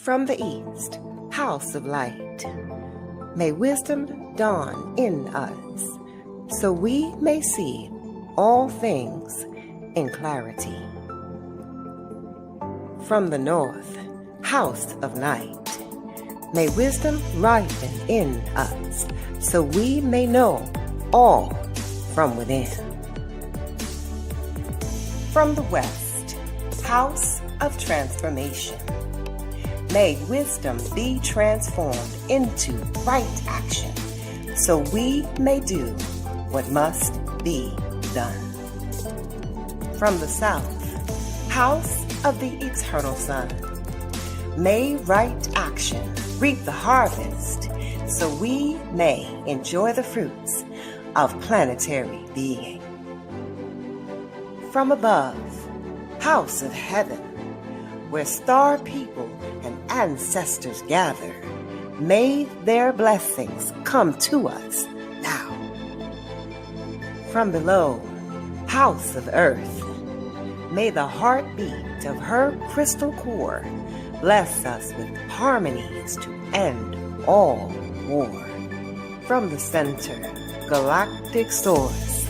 From the east, house of light, may wisdom dawn in us, so we may see all things in clarity. From the north, house of night, may wisdom ripen in us, so we may know all from within. From the west, house of transformation, may wisdom be transformed into right action, so we may do what must be done. From the south, house of the eternal sun, may right action reap the harvest, so we may enjoy the fruits of planetary being. From above, house of heaven, where star people and ancestors gather, may their blessings come to us now. From below, house of earth, may the heartbeat of her crystal core bless us with harmonies to end all war. From the center, galactic source,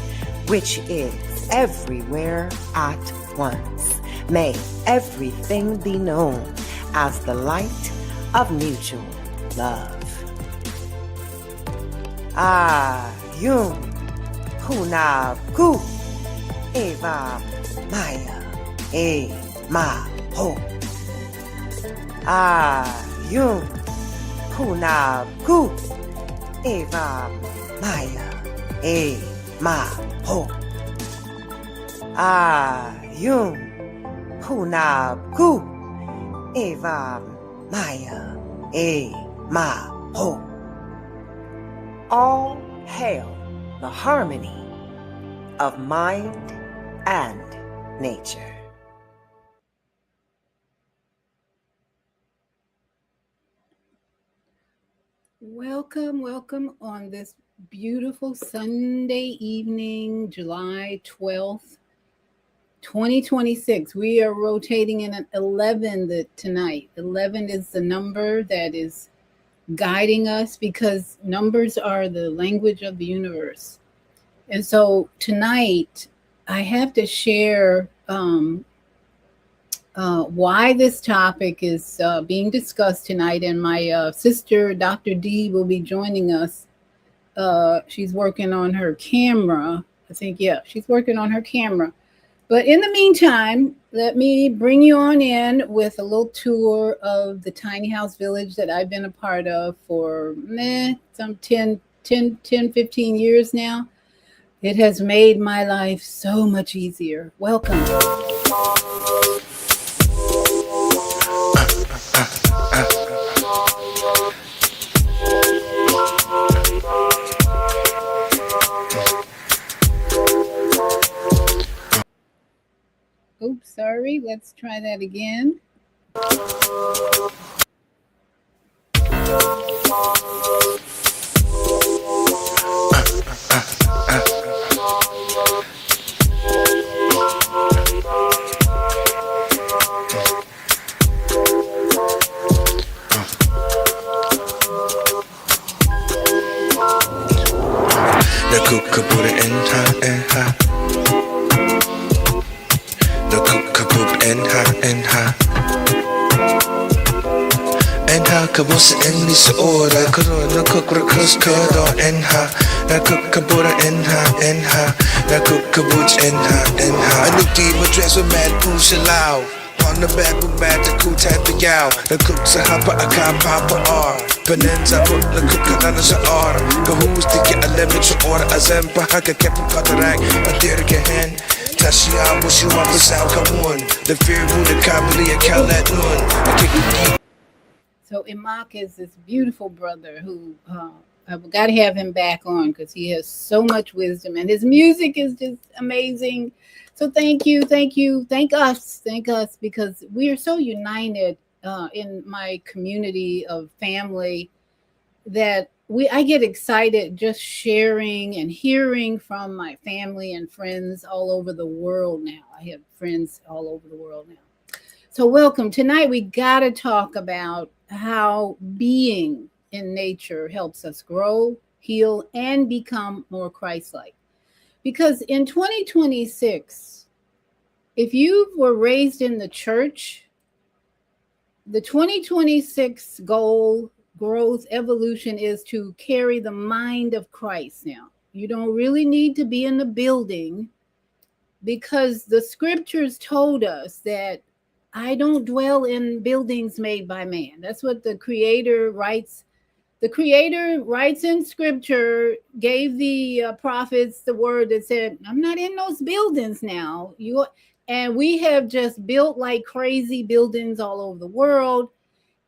which is everywhere at once, may everything be known as the light of mutual love. Ayum Hunab Ku Eva Maya E Ma Ho. Ayum Hunab Ku Eva Maya E Ma Ho. Ayum Hunab Ku Eva Maya E Ma Ho. All hail the harmony of mind and nature. Welcome on this beautiful Sunday evening, July 12th, 2026. We are rotating in at 11 tonight. 11 is the number that is guiding us because numbers are the language of the universe. And so tonight, I have to share why this topic is being discussed tonight. And my sister, Dr. D, will be joining us. She's working on her camera. I think, she's working on her camera. But in the meantime, let me bring you on in with a little tour of the tiny house village that I've been a part of for some 10, 15 years now. It has made my life so much easier. Welcome. Oops, sorry. Let's try that again. Kabusa enlise ora Korona kukrakus kodo enha Na kukabura enha Na kukabuch enha Anukti madres with mad pushalao On the bed with mad the cool type of yow The cook sa hapa aka papa r Penenza put the cook na sa or Kahus di ke alemit sa ora azempa Haka kepu katarang Adir ke hen Tashia wish you up a sound kamun The fear who the kabali a kalat nun So Imak is this beautiful brother who I've got to have him back on because he has so much wisdom and his music is just amazing. So thank us because we are so united in my community of family that I get excited just sharing and hearing from my family and friends all over the world now. I have friends all over the world now. So, welcome. Tonight, we got to talk about how being in nature helps us grow, heal, and become more Christ like. Because in 2026, if you were raised in the church, the 2026 goal, growth, evolution is to carry the mind of Christ now. You don't really need to be in the building because the scriptures told us that I don't dwell in buildings made by man. That's what the Creator writes. The Creator writes in scripture, gave the prophets the word that said, I'm not in those buildings now. And we have just built like crazy buildings all over the world.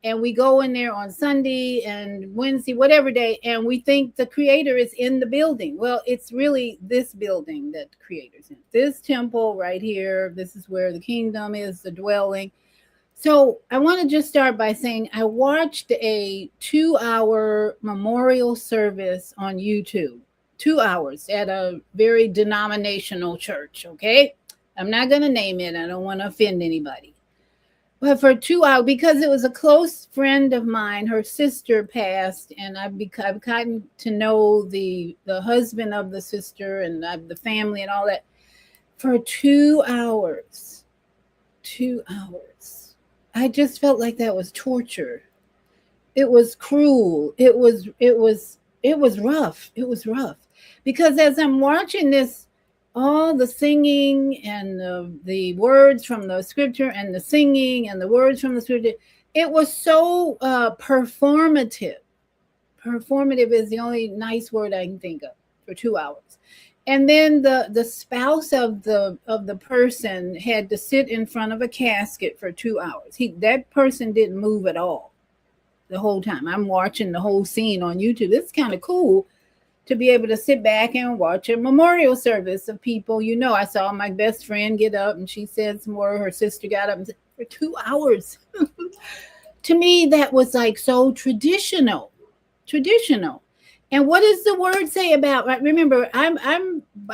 And we go in there on Sunday and Wednesday, whatever day, and we think the Creator is in the building. Well, it's really this building that the Creator's in. This temple right here, this is where the kingdom is, the dwelling. So I want to just start by saying I watched a 2-hour memorial service on YouTube, 2 hours at a very denominational church, okay? I'm not going to name it. I don't want to offend anybody. But for 2 hours, because it was a close friend of mine, her sister passed, and I've gotten to know the husband of the sister and the family and all that for 2 hours. 2 hours. I just felt like that was torture. It was cruel. It was rough. It was rough. Because as I'm watching this, all the singing and the words from the scripture and the singing and the words from the scripture, it was so performative. Performative is the only nice word I can think of for 2 hours. And then the spouse of the person had to sit in front of a casket for 2 hours. That person didn't move at all the whole time. I'm watching the whole scene on YouTube. It's kind of cool to be able to sit back and watch a memorial service of people. I saw my best friend get up and she said some more. Her sister got up and said, for 2 hours. To me, that was like so traditional. And what does the word say about, remember, I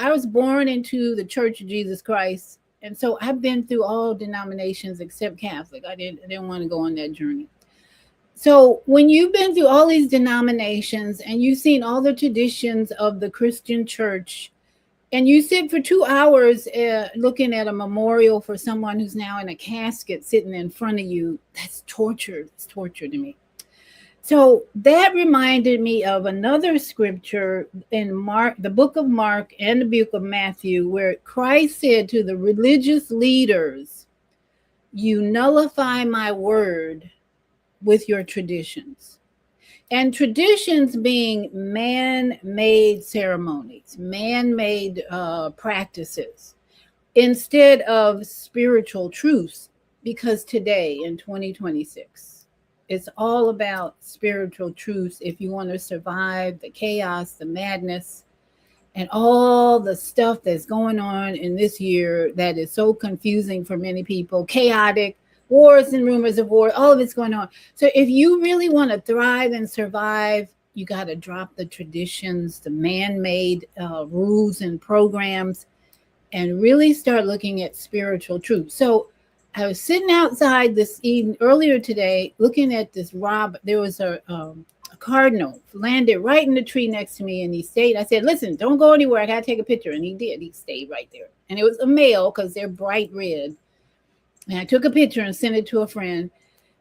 was born into the Church of Jesus Christ. And so I've been through all denominations except Catholic. I didn't want to go on that journey. So when you've been through all these denominations and you've seen all the traditions of the Christian church, and you sit for 2 hours looking at a memorial for someone who's now in a casket sitting in front of you, that's torture. It's torture to me. So that reminded me of another scripture in Mark, the book of Mark and the book of Matthew, where Christ said to the religious leaders, you nullify my word with your traditions. And traditions being man-made ceremonies, man-made practices, instead of spiritual truths, because today in 2026, it's all about spiritual truths if you want to survive the chaos, the madness, and all the stuff that's going on in this year that is so confusing for many people, chaotic, wars and rumors of war, all of it's going on. So if you really want to thrive and survive, you got to drop the traditions, the man-made rules and programs, and really start looking at spiritual truth. So I was sitting outside this evening, earlier today, looking at this robin. There was a cardinal landed right in the tree next to me, and he stayed. I said, listen, don't go anywhere. I got to take a picture. And he did. He stayed right there. And it was a male because they're bright red. And I took a picture and sent it to a friend.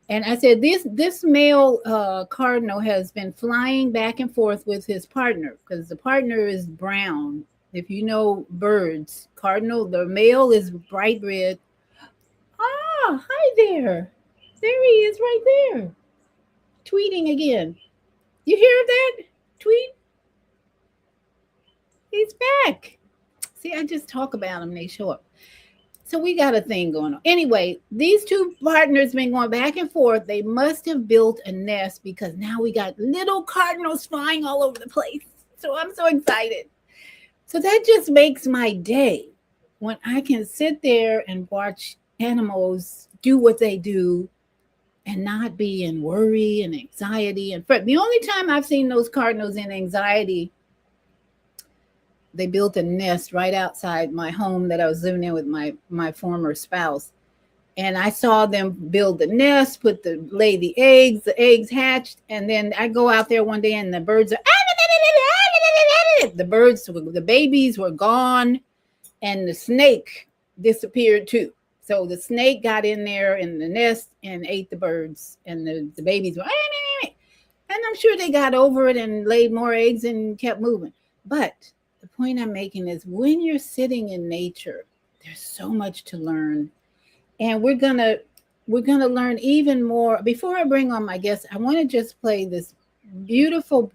And I said, this male cardinal has been flying back and forth with his partner because the partner is brown. If you know birds, cardinal, the male is bright red. Ah, hi there. There he is right there. Tweeting again. You hear that? Tweet. He's back. See, I just talk about them. They show up. So we got a thing going on. Anyway, these two partners been going back and forth. They must have built a nest because now we got little cardinals flying all over the place. So I'm so excited. So that just makes my day when I can sit there and watch animals do what they do and not be in worry and anxiety and fret. The only time I've seen those cardinals in anxiety, they built a nest right outside my home that I was living in with my former spouse. And I saw them build the nest, lay the eggs hatched, and then I go out there one day and the birds are the babies were gone, and the snake disappeared too. So the snake got in there in the nest and ate the birds, and the babies were, and I'm sure they got over it and laid more eggs and kept moving. But the point I'm making is when you're sitting in nature, there's so much to learn. And we're gonna learn even more. Before I bring on my guest, I want to just play this beautiful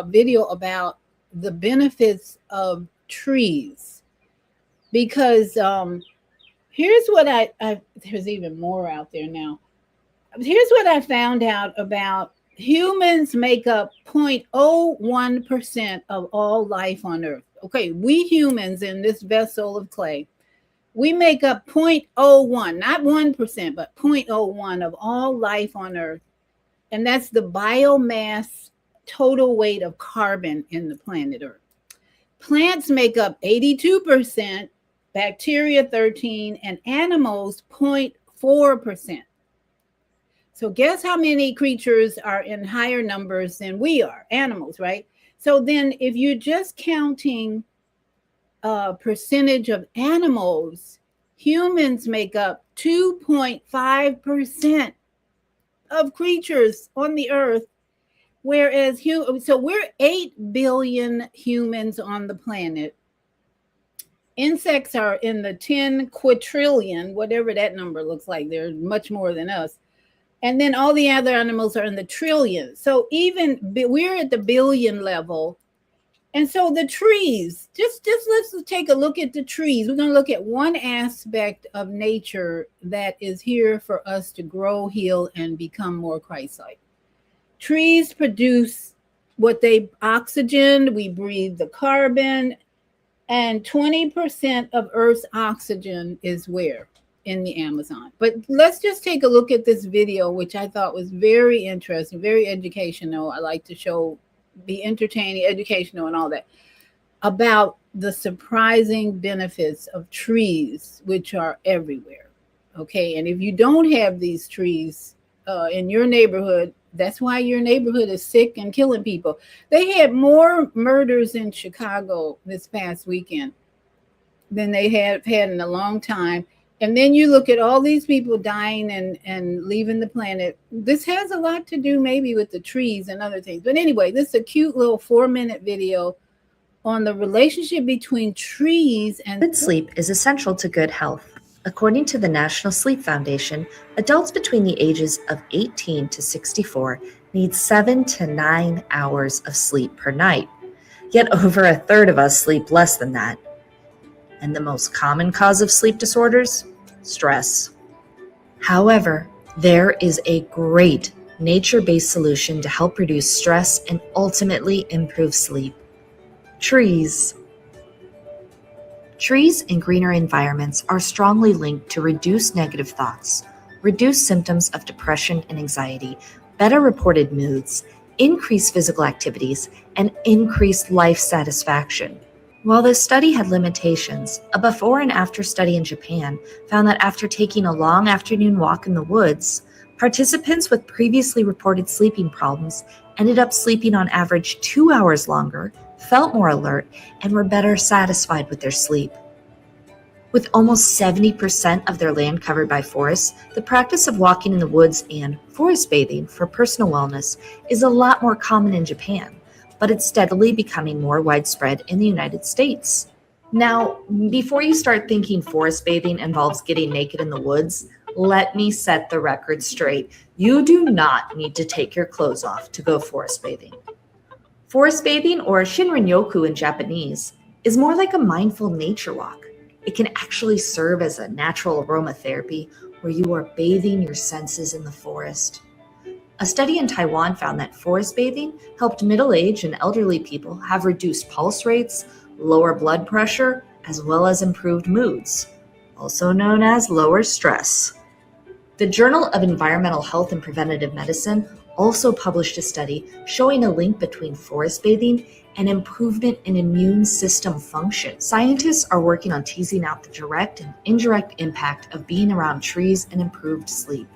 video about the benefits of trees, because here's what I there's even more out there now. Here's what I found out about humans. Make up 0.01% of all life on Earth. Okay, we humans in this vessel of clay, we make up 0.01, not 1%, but 0.01 of all life on Earth. And that's the biomass total weight of carbon in the planet Earth. Plants make up 82%, bacteria 13%, and animals 0.4%. So guess how many creatures are in higher numbers than we are, animals, right? So then if you're just counting percentage of animals, humans make up 2.5% of creatures on the earth, whereas so we're 8 billion humans on the planet. Insects are in the 10 quadrillion, whatever that number looks like. They're much more than us. And then all the other animals are in the trillions. So even we're at the billion level. And so the trees, just let's take a look at the trees. We're going to look at one aspect of nature that is here for us to grow, heal, and become more Christ-like. Trees produce what they oxygen, we breathe the carbon, and 20% of Earth's oxygen is where? In the Amazon. But let's just take a look at this video, which I thought was very interesting, very educational. I like to be entertaining, educational, and all that, about the surprising benefits of trees, which are everywhere. Okay, and if you don't have these trees in your neighborhood, that's why your neighborhood is sick and killing people. They had more murders in Chicago this past weekend than they have had in a long time. And then you look at all these people dying and leaving the planet. This has a lot to do maybe with the trees and other things. But anyway, this is a cute little 4-minute video on the relationship between trees and good sleep is essential to good health. According to the National Sleep Foundation, adults between the ages of 18 to 64 need 7 to 9 hours of sleep per night. Yet over a third of us sleep less than that. And the most common cause of sleep disorders? Stress. However, there is a great nature-based solution to help reduce stress and ultimately improve sleep. Trees. Trees in greener environments are strongly linked to reduced negative thoughts, reduced symptoms of depression and anxiety, better reported moods, increased physical activities, and increased life satisfaction. While this study had limitations, a before and after study in Japan found that after taking a long afternoon walk in the woods, participants with previously reported sleeping problems ended up sleeping on average 2 hours longer, felt more alert, and were better satisfied with their sleep. With almost 70% of their land covered by forests, the practice of walking in the woods and forest bathing for personal wellness is a lot more common in Japan, but it's steadily becoming more widespread in the United States. Now, before you start thinking forest bathing involves getting naked in the woods, let me set the record straight. You do not need to take your clothes off to go forest bathing. Forest bathing, or Shinrin-yoku in Japanese, is more like a mindful nature walk. It can actually serve as a natural aromatherapy where you are bathing your senses in the forest. A study in Taiwan found that forest bathing helped middle-aged and elderly people have reduced pulse rates, lower blood pressure, as well as improved moods, also known as lower stress. The Journal of Environmental Health and Preventative Medicine also published a study showing a link between forest bathing and improvement in immune system function. Scientists are working on teasing out the direct and indirect impact of being around trees and improved sleep.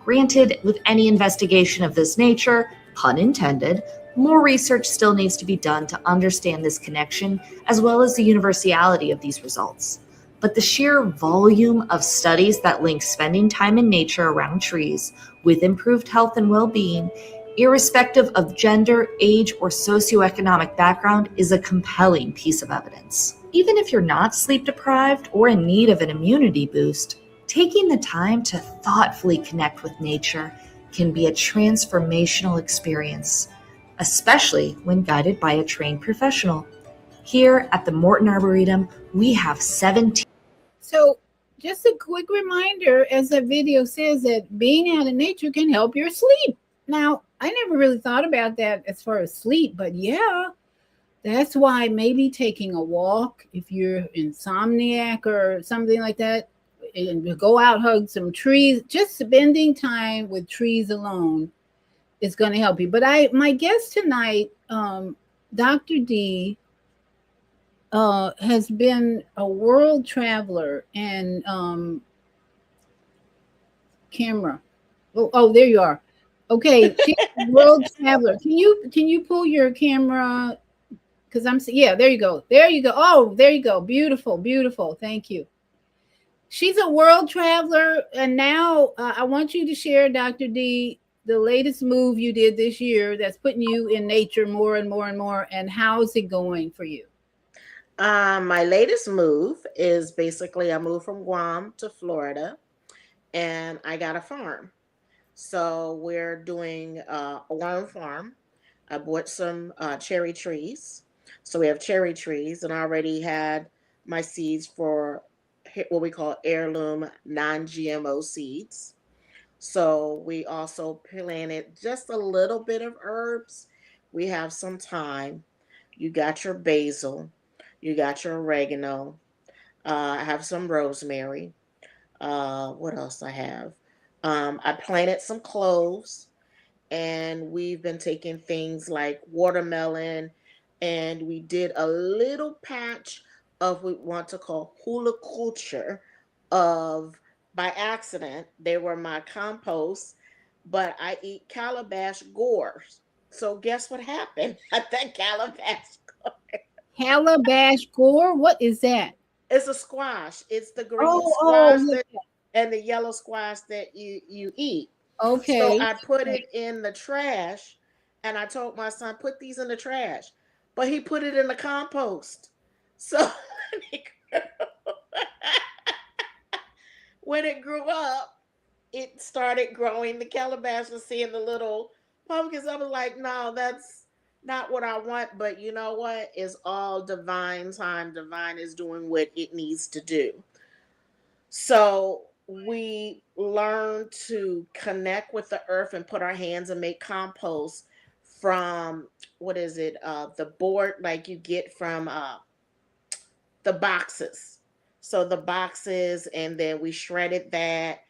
Granted, with any investigation of this nature, pun intended, more research still needs to be done to understand this connection as well as the universality of these results. But the sheer volume of studies that link spending time in nature around trees with improved health and well-being, irrespective of gender, age, or socioeconomic background, is a compelling piece of evidence. Even if you're not sleep deprived or in need of an immunity boost, taking the time to thoughtfully connect with nature can be a transformational experience, especially when guided by a trained professional. Here at the Morton Arboretum, we have 17. So, just a quick reminder, as the video says, that being out in nature can help your sleep. Now, I never really thought about that as far as sleep, but yeah, that's why maybe taking a walk, if you're insomniac or something like that, and go out, hug some trees, just spending time with trees alone is going to help you. But my guest tonight, Dr. D, has been a world traveler and camera. Oh, there you are. Okay, she's a world traveler. Can you pull your camera? Because there you go. There you go. Oh, there you go. Beautiful, beautiful. Thank you. She's a world traveler, and now I want you to share, Dr. D, the latest move you did this year that's putting you in nature more and more and more, and how's it going for you? My latest move is basically I moved from Guam to Florida, and I got a farm. So we're doing a worm farm. I bought some cherry trees. So we have cherry trees, and I already had my seeds for what we call heirloom non-GMO seeds. So we also planted just a little bit of herbs. We have some thyme. You got your basil. You got your oregano. I have some rosemary. What else I have? I planted some cloves, and we've been taking things like watermelon, and we did a little patch of what we want to call hula culture of, by accident, they were my compost, but I eat calabash gores. So guess what happened at that calabash gore? Calabash gore? What is that? It's a squash. It's the green Oh, squash yeah. and the yellow squash that you eat. Okay. So I put it in the trash, and I told my son, put these in the trash. But he put it in the compost. So when it grew up, it started growing the calabash and seeing the little pumpkins. I was like, no, that's not what I want. But you know what? It's all divine time. Divine is doing what it needs to do. So we learn to connect with the earth and put our hands and make compost from, what is it? The board like you get from the boxes. So the boxes, and then we shredded that,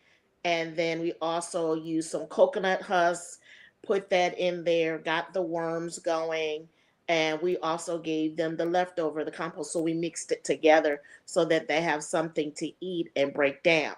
and then we also used some coconut husks, put that in there, got the worms going, and we also gave them the leftover, the compost. So we mixed it together so that they have something to eat and break down.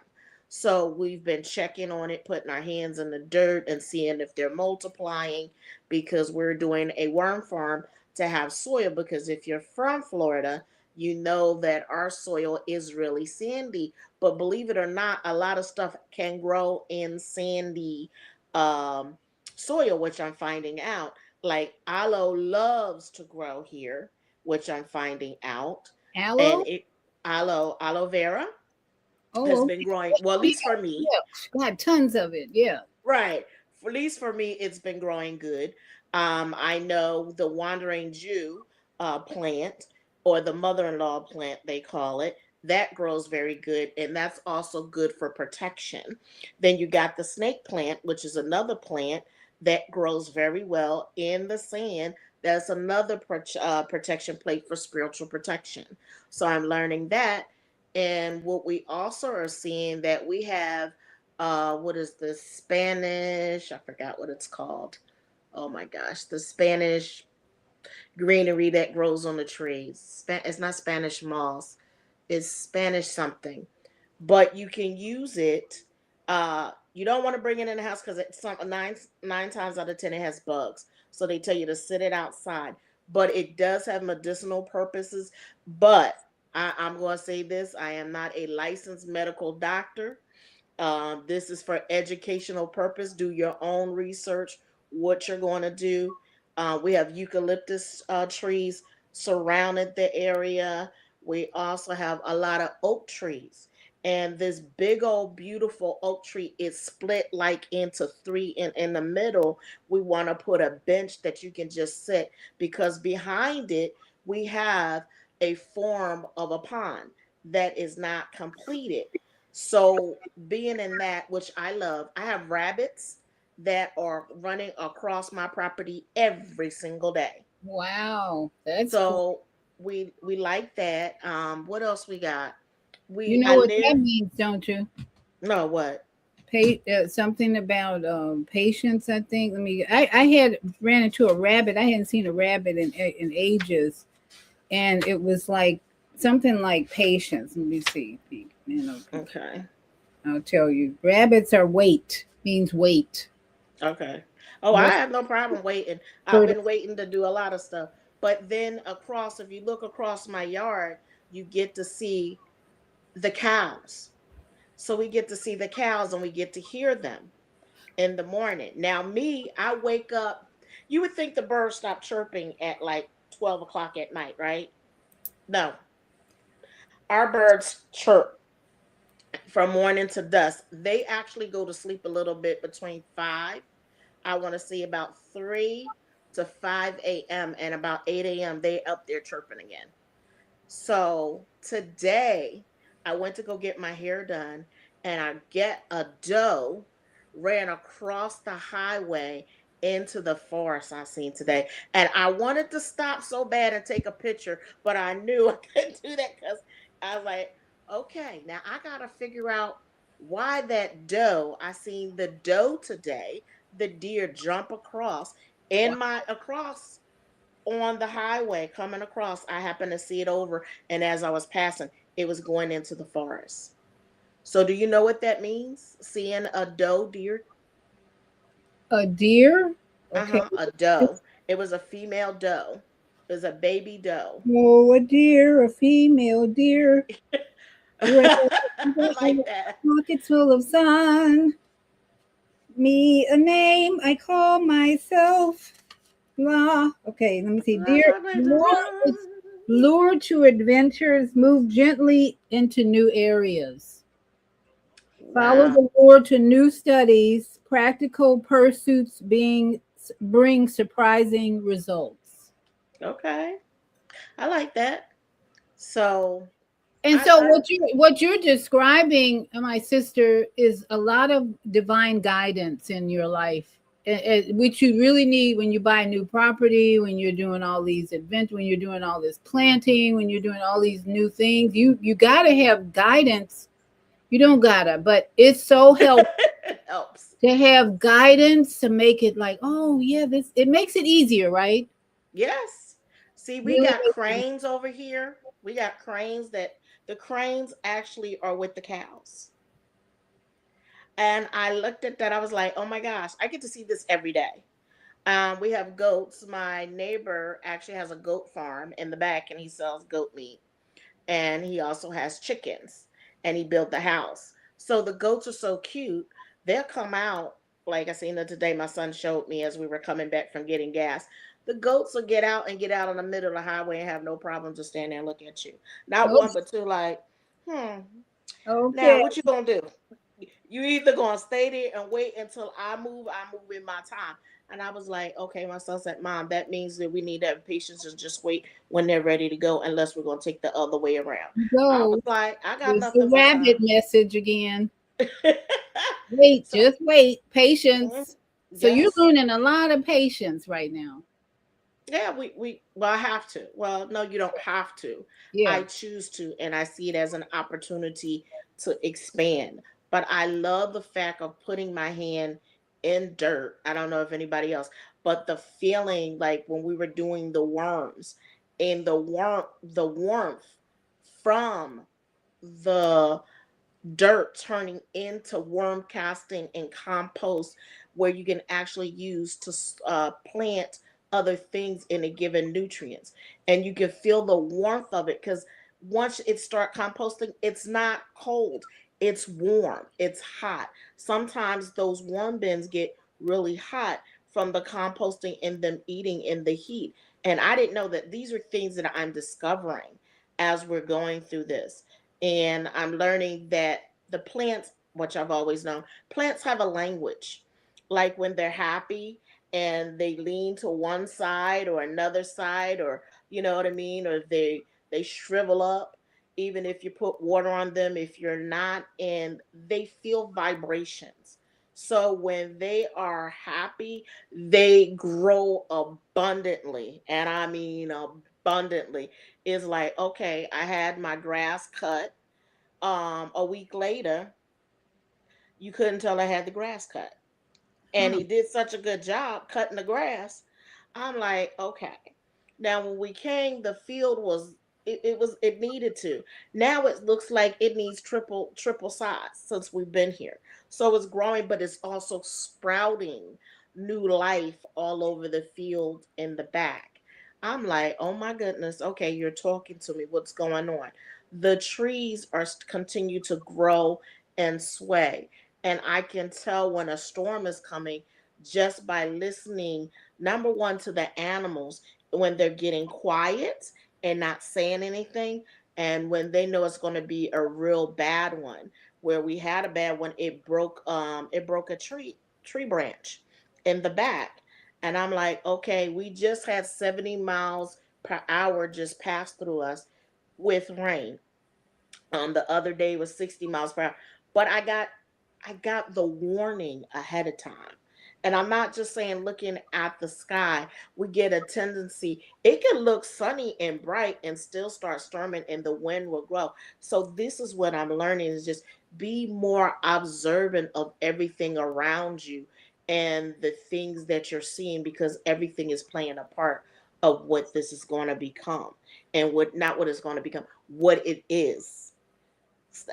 So we've been checking on it, putting our hands in the dirt and seeing if they're multiplying, because we're doing a worm farm to have soil. Because if you're from Florida, you know that our soil is really sandy. But believe it or not, a lot of stuff can grow in sandy soil, which I'm finding out. Like aloe loves to grow here, which I'm finding out. Aloe? And aloe vera has Oh, been growing, well, at least for me. yeah. Got tons of it. Yeah. Right. At least for me, it's been growing good. I know the wandering Jew plant, or the mother-in-law plant, they call it, that grows very good, and that's also good for protection. Then you got the snake plant, which is another plant that grows very well in the sand. That's another protection plate for spiritual protection. So I'm learning that. And what we also are seeing, that we have what is the Spanish? I forgot what it's called. Oh my gosh, the Spanish greenery that grows on the trees. It's not Spanish moss. It's Spanish something. But you can use it. You don't want to bring it in the house because it's nine times out of 10 it has bugs. So they tell you to sit it outside. But it does have medicinal purposes. But I'm going to say this: I am not a licensed medical doctor. This is for educational purpose. Do your own research. What you're going to do. We have eucalyptus trees surrounded the area. We also have a lot of oak trees. And this big old beautiful oak tree is split like into three. And in the middle, we want to put a bench that you can just sit because behind it, we have a form of a pond that is not completed. So, being in that, which I love, I have rabbits that are running across my property every single day. Wow, that's cool. So we like that. What else we got? You We know I what that live means, don't you? no what? Something about patience. I think. I had ran into a rabbit. I hadn't seen a rabbit in ages, and it was like something like patience. Let me see. Okay. I'll tell you. Rabbits are wait means wait. Okay. Oh, I What's have no problem waiting. I've for been waiting to do a lot of stuff. But then across, if you look across my yard, you get to see the cows. So we get to see the cows and we get to hear them in the morning. Now, me, I wake up. You would think the birds stop chirping at like 12 o'clock at night, right? No, our birds chirp from morning to dusk. They actually go to sleep a little bit between 5. I want to see about 3 to 5 a.m. and about 8 a.m. they up there chirping again. So today I went to go get my hair done and I get a doe ran across the highway into the forest I seen today. And I wanted to stop so bad and take a picture, but I knew I couldn't do that because I was like, okay, now I gotta figure out why that doe, I seen the doe today, the deer jump across in my across on the highway coming across. I happened to see it over, and as I was passing, it was going into the forest. So, do you know what that means? Seeing a doe deer? a deer? Uh Okay. huh. A doe. It was a female doe. It was a baby doe. Oh, a deer, a female deer. Red I like that. pockets full of sun. Me a name I call myself. Blah. Okay, let me see. That's Deer what makes it run. lured to adventures, move gently into new areas. Follow Wow. the lure to new studies. Practical pursuits bring surprising results. Okay. I like that. So, And I, so I what you're describing, my sister, is a lot of divine guidance in your life, which you really need when you buy a new property, when you're doing all these events, when you're doing all this planting, when you're doing all these new things. You gotta have guidance. You don't gotta, but it's so helpful it helps. to have guidance to make it like, oh yeah, this it makes it easier, right? Yes. See, we Really got makes cranes over here. We got cranes that the cranes actually are with the cows. And I looked at that. I was like, oh my gosh, I get to see this every day. We have goats. My neighbor actually has a goat farm in the back and he sells goat meat. And he also has chickens and he built the house. So the goats are so cute. They'll come out, like I seen it today. My son showed me as we were coming back from getting gas. The goats will get out and get out in the middle of the highway and have no problem just stand there and look at you. Not oh, one, but two, like, hmm, now okay. what you gonna do? You either gonna stay there and wait until I move in my time. And I was like, okay, my son said, Mom, that means that we need to have patience and just wait when they're ready to go, unless we're gonna take the other way around. I was Go. like, I got It's the nothing but rabbit time. message again. Wait, So just wait. mhm, Patience. So you're yes. learning a lot of patience right now. Yeah, we well, I have to. Well, no, you don't have to. Yeah. I choose to, and I see it as an opportunity to expand. but I love the fact of putting my hand in dirt. I don't know if anybody else, but the feeling like when we were doing the worms and the warmth from the dirt turning into worm casting and compost where you can actually use to plant other things in a given nutrients, and you can feel the warmth of it because once it start composting, it's not cold, it's warm, it's hot. Sometimes those worm bins get really hot from the composting and them eating in the heat, and I didn't know that these are things that I'm discovering as we're going through this. And I'm learning that the plants, which I've always known, plants have a language. Like when they're happy and they lean to one side or another side, or you know what I mean, or they shrivel up even if you put water on them, if you're not, and they feel vibrations. So when they are happy, they grow abundantly. And I mean abundantly. It's like, okay, I had my grass cut. A week later, you couldn't tell I had the grass cut. And Huh. he did such a good job cutting the grass. I'm like, okay. Now when we came, the field was it needed to. Now it looks like it needs triple size since we've been here. So it's growing, but it's also sprouting new life all over the field in the back. I'm like, oh my goodness, okay, you're talking to me. What's going on? The trees are continue to grow and sway, and I can tell when a storm is coming just by listening, number one, to the animals when they're getting quiet and not saying anything, and when they know it's going to be a real bad one. Where we had a bad one, it broke a tree branch in the back. And I'm like, okay, we just had 70 miles per hour just pass through us with rain. The other day was 60 miles per hour. But I got the warning ahead of time. And I'm not just saying looking at the sky. We get a tendency, it can look sunny and bright and still start storming and the wind will grow. So this is what I'm learning is just be more observant of everything around you and the things that you're seeing, because everything is playing a part of what this is going to become, and what not what it's going to become, what it is.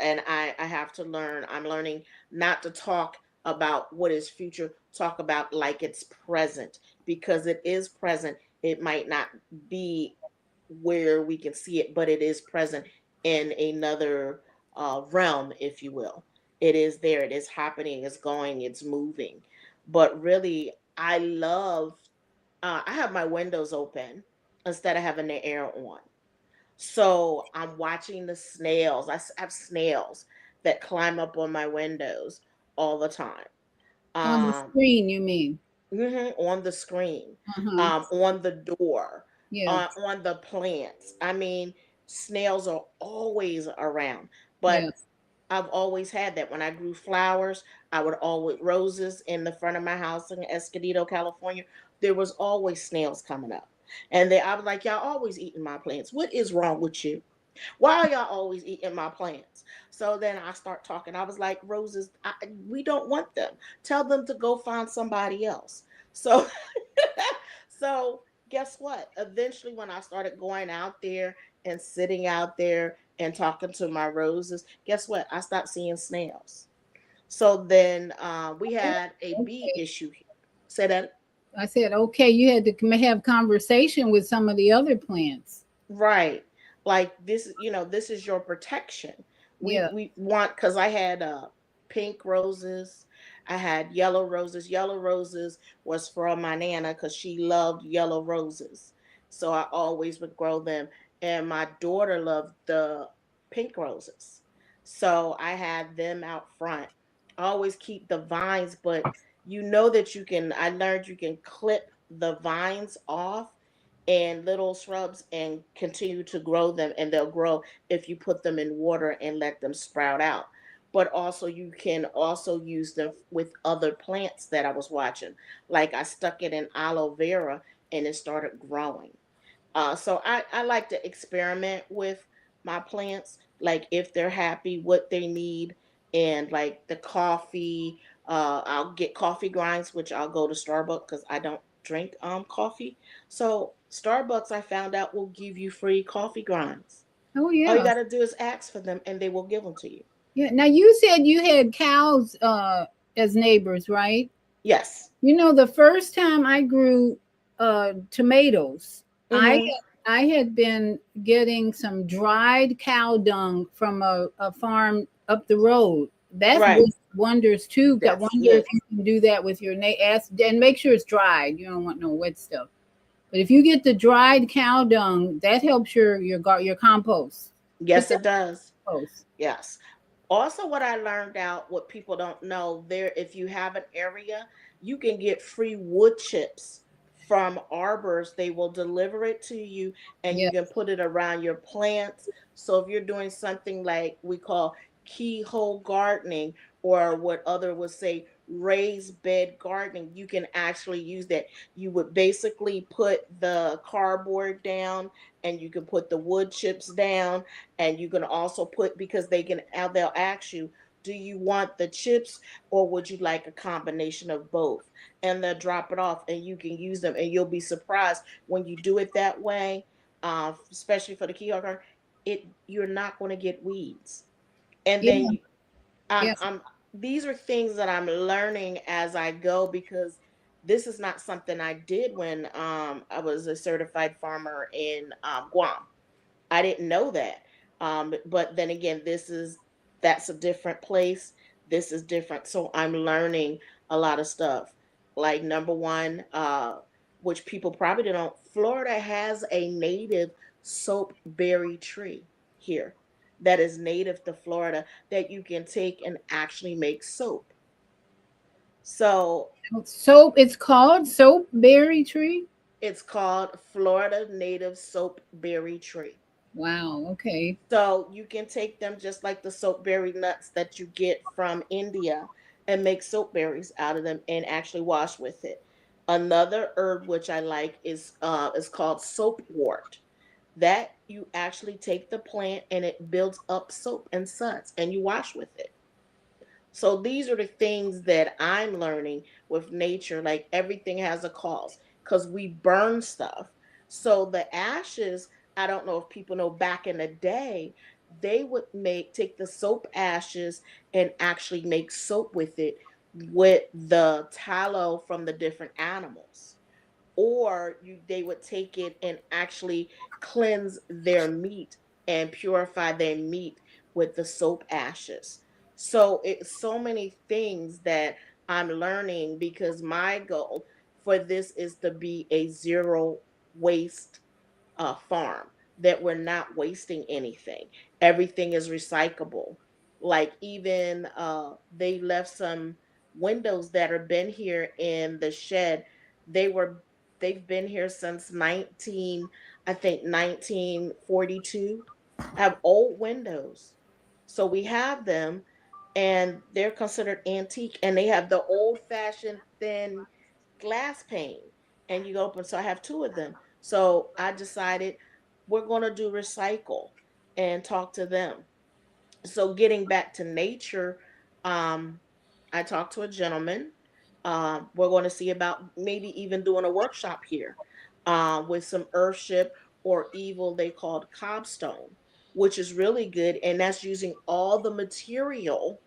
And I have to learn. I'm learning not to talk about what is future, talk about like it's present, because it is present. It might not be where we can see it, but it is present in another realm, if you will. It is there, it is happening, it's going, it's moving. But really, I love, I have my windows open instead of having the air on. So I'm watching the snails. have snails that climb up on my windows all the time. On the Um, screen, you mean? on the screen, Uh-huh. on the door, Yes. on the plants. I mean, snails are always around, but Yes. I've always had that. When I grew flowers, I would always roses in the front of my house in Escondido, California. There was always snails coming up, and I was like, y'all always eating my plants. What is wrong with you? Why are y'all always eating my plants? So then I start talking. I was like, roses, we don't want them. Tell them to go find somebody else. So, so guess what? Eventually, when I started going out there and sitting out there and talking to my roses, guess what? I stopped seeing snails. So then we had a bee Okay. issue here. Say that. I said, okay, you had to have conversation with some of the other plants. Right. Like this, this is your protection. We Yeah. we want, cuz I had pink roses. I had yellow roses. Yellow roses was from my nana cuz she loved yellow roses. So I always would grow them, and my daughter loved the pink roses. So I had them out front. I always keep the vines, but that I learned you can clip the vines off and little shrubs and continue to grow them, and they'll grow if you put them in water and let them sprout out. But also you can also use them with other plants that I was watching. Like I stuck it in aloe vera and it started growing. So I like to experiment with my plants, like if they're happy, what they need, and like the coffee. I'll get coffee grinds, which I'll go to Starbucks because I don't drink coffee. So Starbucks, I found out, will give you free coffee grinds. Oh All you yeah. got to do is ask for them, and they will give them to you. Yeah. Now you said you had cows as neighbors, right? Yes. You know, the first time I grew tomatoes, Mm-hmm. I had been getting some dried cow dung from a farm up the road. That Right. works wonders too. I That's wonder if good. you can do that with your ass and make sure it's dried. You don't want no wet stuff. But if you get the dried cow dung, that helps your compost. Put Yes, that it does. in compost. Yes. Also, what I learned out, what people don't know, there, if you have an area, you can get free wood chips from arbors. They will deliver it to you, and you Yeah. can put it around your plants. So if you're doing something like we call keyhole gardening, or what other would say raised bed gardening, you can actually use that. You would basically put the cardboard down, and you can put the wood chips down, and you can also put, because they'll ask you, do you want the chips or would you like a combination of both? And they'll drop it off, and you can use them, and you'll be surprised when you do it that way. Especially for the key garden, you're not going to get weeds. And then Yeah. Yeah. I'm these are things that I'm learning as I go, because this is not something I did when I was a certified farmer in Guam. I didn't know that. But then again, that's a different place. This is different. So I'm learning a lot of stuff. Like number one, which people probably don't know, Florida has a native soapberry tree here that is native to Florida that you can take and actually make soap. So Soap. It's called soap berry tree. it's called Florida native soapberry tree. Wow. Okay. So you can take them just like the soapberry nuts that you get from India and make soapberries out of them and actually wash with it. Another herb which I like is called soapwort. That you actually take the plant and it builds up soap and suds and you wash with it. So these are the things that I'm learning with nature. Like everything has a cause because we burn stuff. So the ashes, I don't know if people know, back in the day, they would take the soap ashes and actually make soap with it, with the tallow from the different animals. Or they would take it and actually cleanse their meat and purify their meat with the soap ashes. So it's so many things that I'm learning, because my goal for this is to be a zero waste farm, that we're not wasting anything. Everything is recyclable. Like even they left some windows that have been here in the shed. They were they've been here since 1942. Have old windows. So we have them, and they're considered antique, and they have the old fashioned thin glass pane, and you open. So I have two of them. So I decided we're going to do recycle and talk to them. So getting back to nature, um, I talked to a gentleman. We're going to see about maybe even doing a workshop here with some earthship, or evil they called cobstone, which is really good. And that's using all the material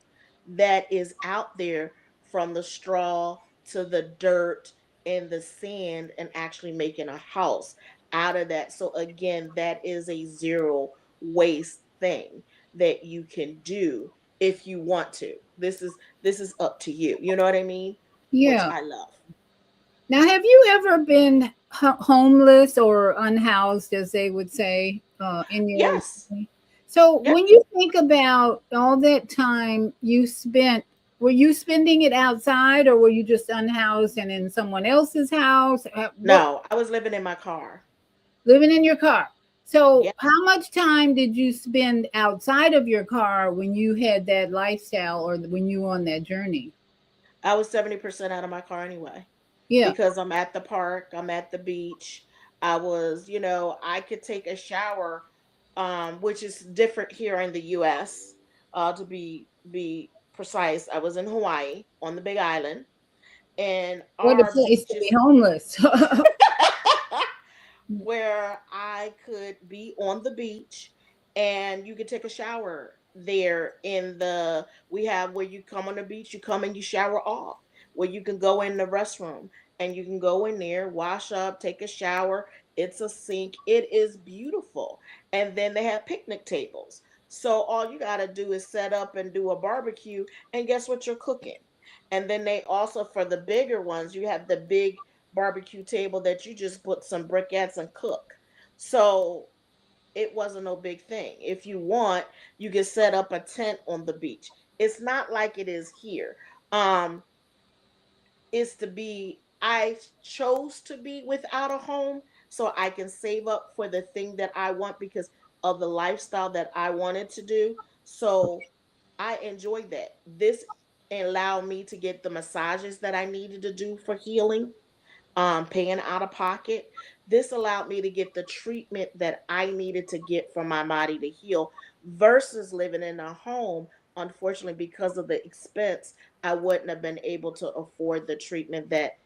that is out there, from the straw to the dirt and the sand, and actually making a house out of that. So again, that is a zero waste thing that you can do if you want to. This is up to you. You know what I mean? Which Yeah. I love. Now, have you ever been homeless or unhoused, as they would say, in your? Yes. So, Yep. when you think about all that time you spent, were you spending it outside, or were you just unhoused and in someone else's house? What No, I was living in my car. living in your car? So, Yeah. how much time did you spend outside of your car when you had that lifestyle, or when you were on that journey? I was 70% out of my car anyway, Yeah. because I'm at the park, I'm at the beach. I could take a shower, which is different here in the US, to be precise, I was in Hawaii on the Big Island, and What a our place to beaches be homeless. where I could be on the beach and you could take a shower there in the we have where you come on the beach, you come and you shower off, where you can go in the restroom and you can go in there, wash up, take a shower. It's a sink. It is beautiful. And then they have picnic tables. So all you got to do is set up and do a barbecue, and guess what you're cooking? And then they also, for the bigger ones, you have the big barbecue table that you just put some briquettes and cook. So it wasn't no big thing. If you want, you can set up a tent on the beach. It's not like it is here. Um, is to be I chose to be without a home so I can save up for the thing that I want because of the lifestyle that I wanted to do. So I enjoyed that. This allowed me to get the massages that I needed to do for healing, paying out of pocket. This allowed me to get the treatment that I needed to get for my body to heal versus living in a home. Unfortunately, because of the expense, I wouldn't have been able to afford the treatment that,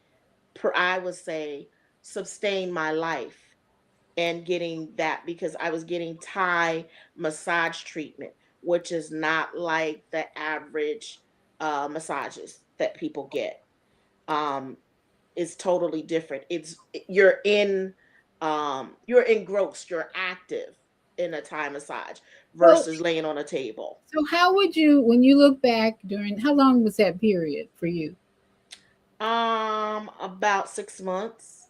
I would say, sustain my life and getting that because I was getting Thai massage treatment, which is not like the average massages that people get. Um, is totally different. It's you're engrossed, you're active in a Thai massage So, versus laying on a table. so how would you, when you look back during, how long was that period for you? About 6 months.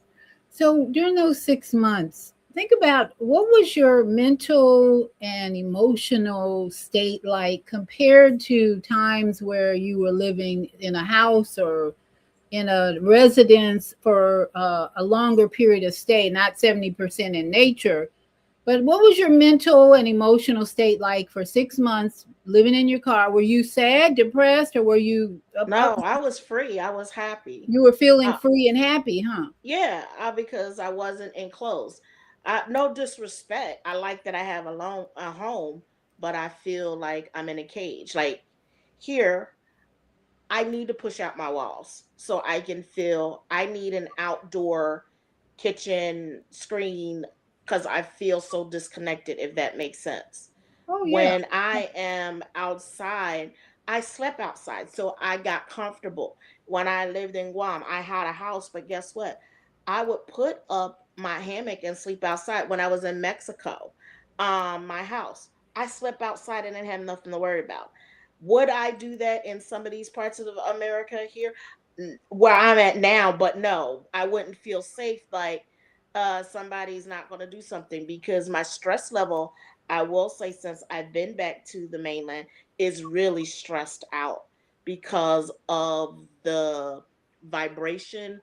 So during those 6 months, think about what was your mental and emotional state like compared to times where you were living in a house or in a residence for a longer period of stay, not 70% in nature. But what was your mental and emotional state like for 6 months living in your car? Were you sad, depressed, or were you No, I was free. I was happy. you were feeling Uh, free and happy, huh? yeah, because I wasn't enclosed. No disrespect. I like that I have a home, but I feel like I'm in a cage. Like here, I need to push out my walls so I can feel I need an outdoor kitchen screen because I feel so disconnected, if that makes sense. Oh yeah. When I am outside, I slept outside, so I got comfortable. When I lived in Guam, I had a house, but guess what? I would put up my hammock and sleep outside. When I was in Mexico, my house, I slept outside and didn't have nothing to worry about. Would I do that in some of these parts of America here, where I'm at now? But no, I wouldn't feel safe. Like somebody's not going to do something because my stress level, I will say, since I've been back to the mainland, is really stressed out because of the vibration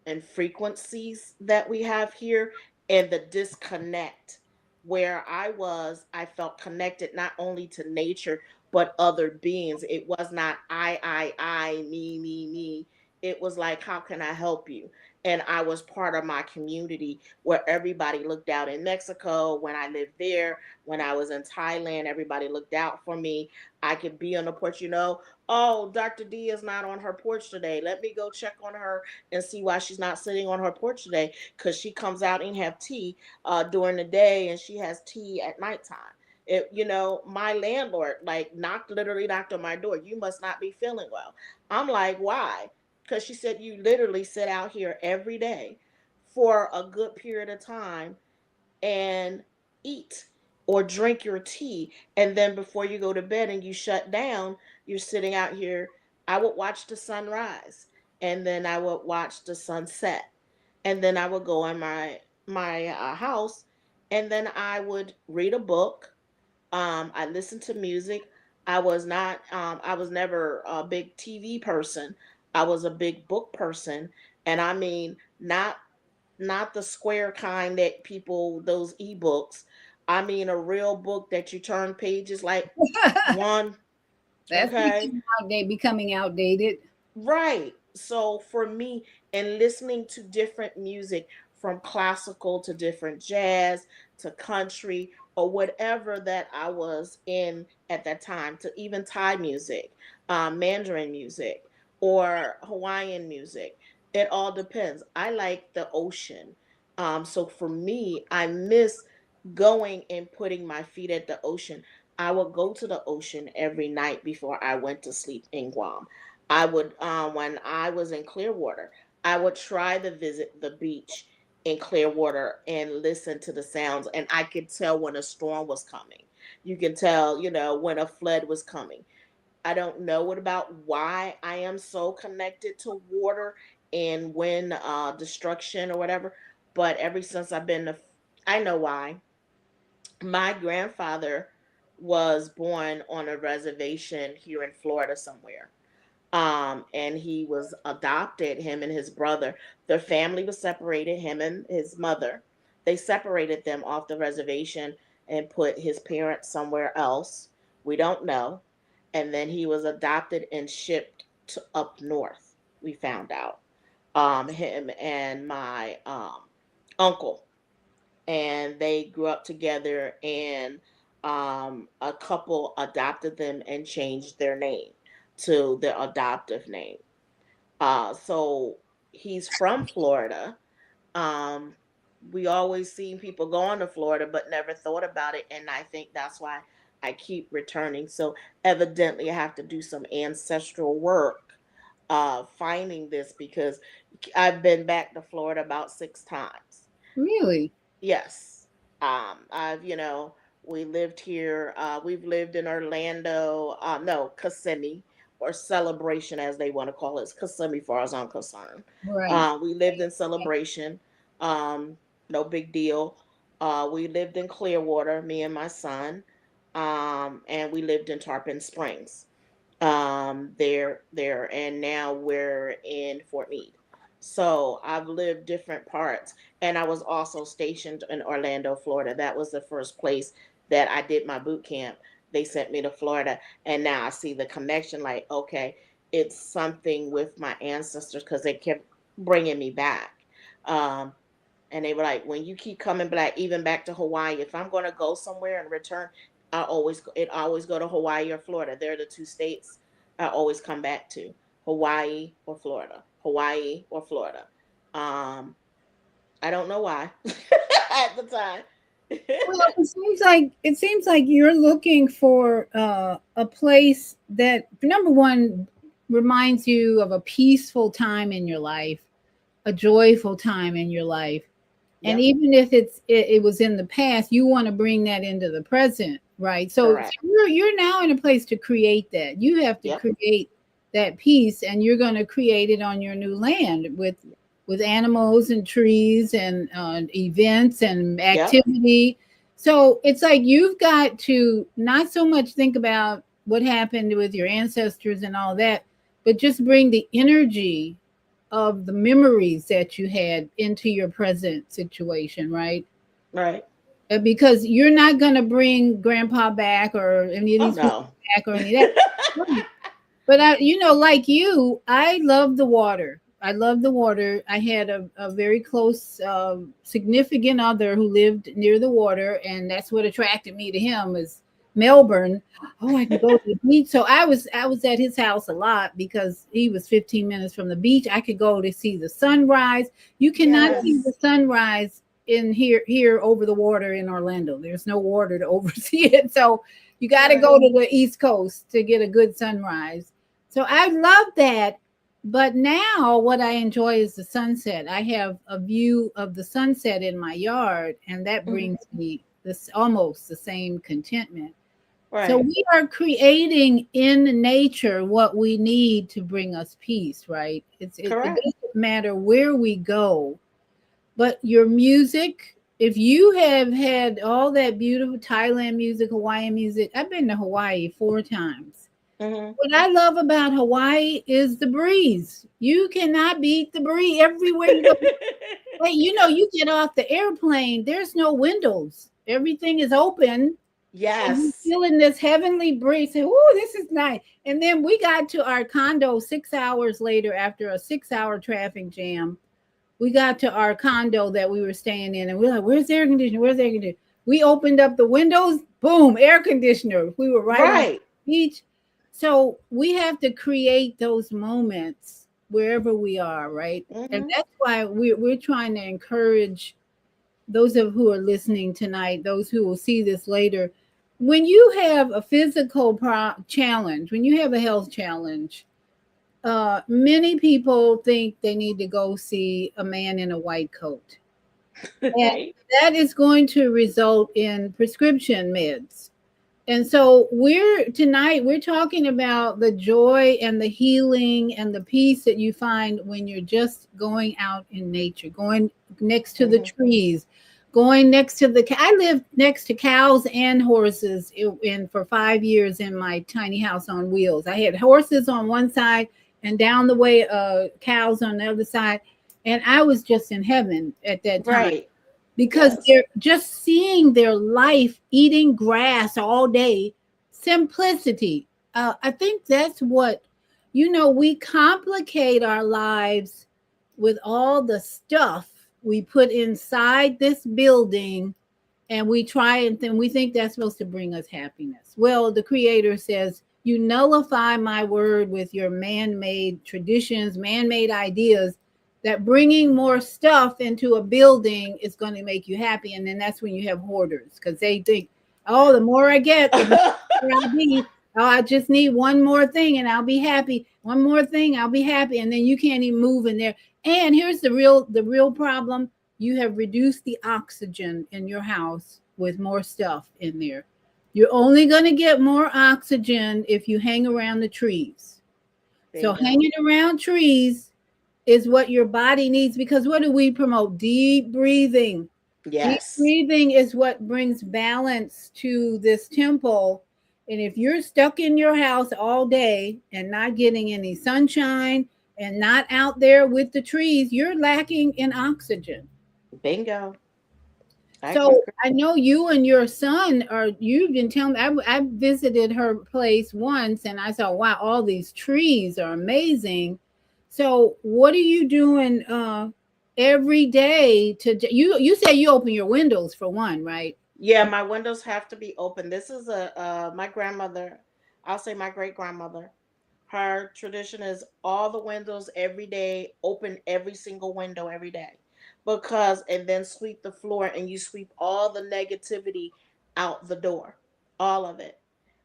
and frequencies that we have here and the disconnect. Where I was, I felt connected not only to nature but other beings. It was not me. It was like, how can I help you? And I was part of my community where everybody looked out. In Mexico, when I lived there, when I was in Thailand, everybody looked out for me. I could be on the porch, oh, Dr. D is not on her porch today. Let me go check on her and see why she's not sitting on her porch today, because she comes out and have tea during the day and she has tea at nighttime. My landlord like literally knocked on my door. You must not be feeling well. I'm like, why? Because she said, you literally sit out here every day for a good period of time and eat or drink your tea. And then before you go to bed and you shut down, you're sitting out here. I would watch the sunrise and then I would watch the sunset. And then I would go in my house and then I would read a book. I listened to music. I was never a big TV person. I was a big book person. And I mean, not the square kind that people, those ebooks. I mean, a real book that you turn pages like one. That's Okay. becoming outdated. Right. So for me, and listening to different music from classical to different jazz to country or whatever that I was in at that time, to even Thai music. Mandarin music or Hawaiian music. It all depends. I like the ocean. So for me, I miss going and putting my feet at the ocean. I would go to the ocean every night before I went to sleep in Guam. I would, when I was in Clearwater, I would try to visit the beach in Clearwater and listen to the sounds. And I could tell when a storm was coming. You can tell, when a flood was coming. I don't know what about why I am so connected to water and when destruction or whatever, but ever since I know why. My grandfather was born on a reservation here in Florida somewhere. And he was adopted, him and his brother. Their family was separated, him and his mother. They separated them off the reservation and put his parents somewhere else. We don't know. And then he was adopted and shipped to up north, we found out. Him and my uncle, and they grew up together, and a couple adopted them and changed their name to the adoptive name. So he's from Florida. um, we always seen people going to Florida but never thought about it, and I think that's why I keep returning. So evidently I have to do some ancestral work finding this, because I've been back to Florida about 6 times. Really? Yes. I've, we lived here. We've lived in Orlando. No, Kissimmee, or Celebration, as they want to call it. It's Kissimmee, far as I'm concerned. Right. We lived in Celebration. Um, no big deal. We lived in Clearwater, me and my son. And we lived in Tarpon Springs. There, and now we're in Fort Meade. So I've lived different parts, and I was also stationed in Orlando, Florida. That was the first place that I did my boot camp. They sent me to Florida, and now I see the connection. Like, okay, it's something with my ancestors, because they kept bringing me back. Um, and they were like, when you keep coming back, even back to Hawaii, if I'm going to go somewhere and return, it always go to Hawaii or Florida. They're the two states I always come back to: Hawaii or Florida, Hawaii or Florida. Um, I don't know why at the time. Well, it seems like you're looking for a place that, number one, reminds you of a peaceful time in your life, a joyful time in your life. And Yep, even if it was in the past, you want to bring that into the present, right? So correct. you're now in a place to create that. You have to Yep, create that peace, and you're going to create it on your new land with animals and trees and events and yep, activity. So it's like you've got to not so much think about what happened with your ancestors and all that, but just bring the energy of the memories that you had into your present situation, right? right. Because you're not going to bring grandpa back or any of Oh these people no. back or any of that. Right. But like you, I love the water. I love the water. I had a very close, significant other who lived near the water, and that's what attracted me to him is Melbourne. Oh, I can go to the beach. So I was at his house a lot because he was 15 minutes from the beach. I could go to see the sunrise. You cannot see the Yes. sunrise in here over the water in Orlando. There's no water to oversee it. So you got to go Right. to the East Coast to get a good sunrise. So I love that. But now what I enjoy is the sunset. I have a view of the sunset in my yard, and that brings Mhm. me this almost the same contentment. So Right. we are creating in nature what we need to bring us peace, right? It Correct. doesn't matter where we go, but your music, if you have had all that beautiful Thailand music, Hawaiian music, I've been to Hawaii 4 times. Hmm. What I love about Hawaii is the breeze. You cannot beat the breeze everywhere you go. Hey, you get off the airplane, there's no windows. Everything is open, and you Yes. feeling this heavenly breeze. Say, "Oh, this is nice." And then we got to our condo 6 hours later after a 6 hour traffic jam. We got to our condo that we were staying in, and we're like, "Where's the air conditioner? Where's the air conditioner?" We opened up the windows, boom, air conditioner. We were right on the Right. beach. So we have to create those moments wherever we are, right? And Mm-hmm. that's why we're trying to encourage those of who are listening tonight, those who will see this later. When you have a physical challenge, when you have a health challenge, many people think they need to go see a man in a white coat. And Right. that is going to result in prescription meds. And so we're talking about the joy and the healing and the peace that you find when you're just going out in nature, going next to the Mm-hmm. trees, going next to I lived next to cows and horses in for 5 years in my tiny house on wheels. I had horses on one side and down the way cows on the other side, and I was just in heaven at that time Right. because Yes. they're just seeing their life eating grass all day. Simplicity. I think that's what, we complicate our lives with all the stuff we put inside this building, and we try and then we think that's supposed to bring us happiness. Well, the creator says, you nullify my word with your man-made traditions, man-made ideas, that bringing more stuff into a building is going to make you happy. And then that's when you have hoarders, because they think, oh, the more I get, the better I'll be. Oh, I just need one more thing and I'll be happy. One more thing, I'll be happy. And then you can't even move in there. And here's the real problem. You have reduced the oxygen in your house with more stuff in there. You're only going to get more oxygen if you hang around the trees. So Bingo. hanging around trees is what your body needs, because what do we promote? Deep breathing. Deep Yes. breathing is what brings balance to this temple. And if you're stuck in your house all day and not getting any sunshine and not out there with the trees, you're lacking in oxygen. Bingo. I So concur. I know you and your son are, you've been telling me, I visited her place once and I saw, wow, all these trees are amazing. So what are you doing every day you say you open your windows for one, right? Yeah, my windows have to be open. This is a my grandmother. I'll say my great grandmother. Her tradition is all the windows every day, open every single window every day. Because and then sweep the floor and you sweep all the negativity out the door. All of it.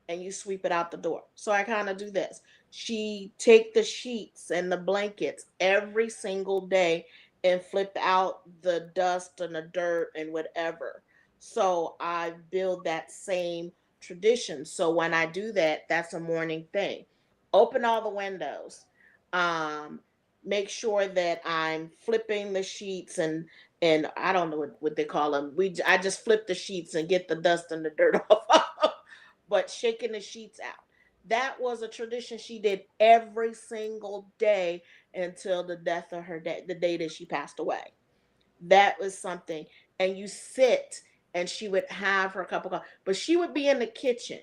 And you sweep it out the door. So I kind of do this. She take the sheets and the blankets every single day and flip out the dust and the dirt and whatever. So I build that same tradition. So when I do that, that's a morning thing. Open all the windows. Um, Make sure that I'm flipping the sheets and I don't know what they call them. I just flip the sheets and get the dust and the dirt off. But shaking the sheets out. That was a tradition she did every single day until the death of her day, the day that she passed away. That was something. And you sit and she would have her cup of coffee, but she would be in the kitchen.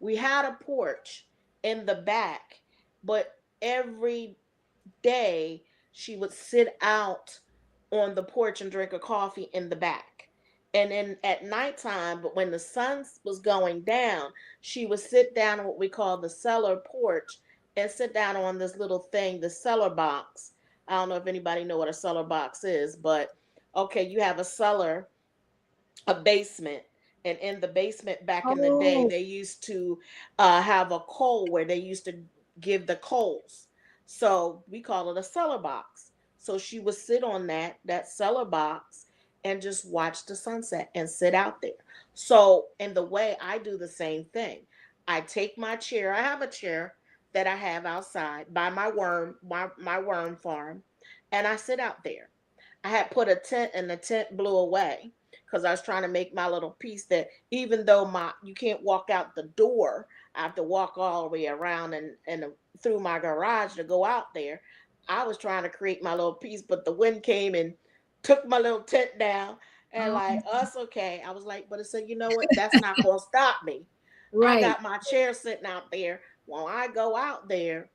We had a porch in the back, but every day she would sit out on the porch and drink a coffee in the back. And then at nighttime, but when the sun was going down, she would sit down on what we call the cellar porch and sit down on this little thing, the cellar box. I don't know if anybody know what a cellar box is, but okay, you have a cellar, a basement, and in the basement back in the day, Oh, they used to have a coal where they used to give the coals. So we call it a cellar box. So she would sit on that cellar box and just watch the sunset and sit out there. So in the way I do the same thing, I take my chair. I have a chair that I have outside by my worm farm, and I sit out there. I had put a tent and the tent blew away because I was trying to make my little piece that even though my you can't walk out the door, I have to walk all the way around and through my garage to go out there. I was trying to create my little piece, but the wind came and took my little tent down. And like, oh, us okay. I was like, but it said, you know what? That's not gonna stop me. I right. got my chair sitting out there. When I go out there,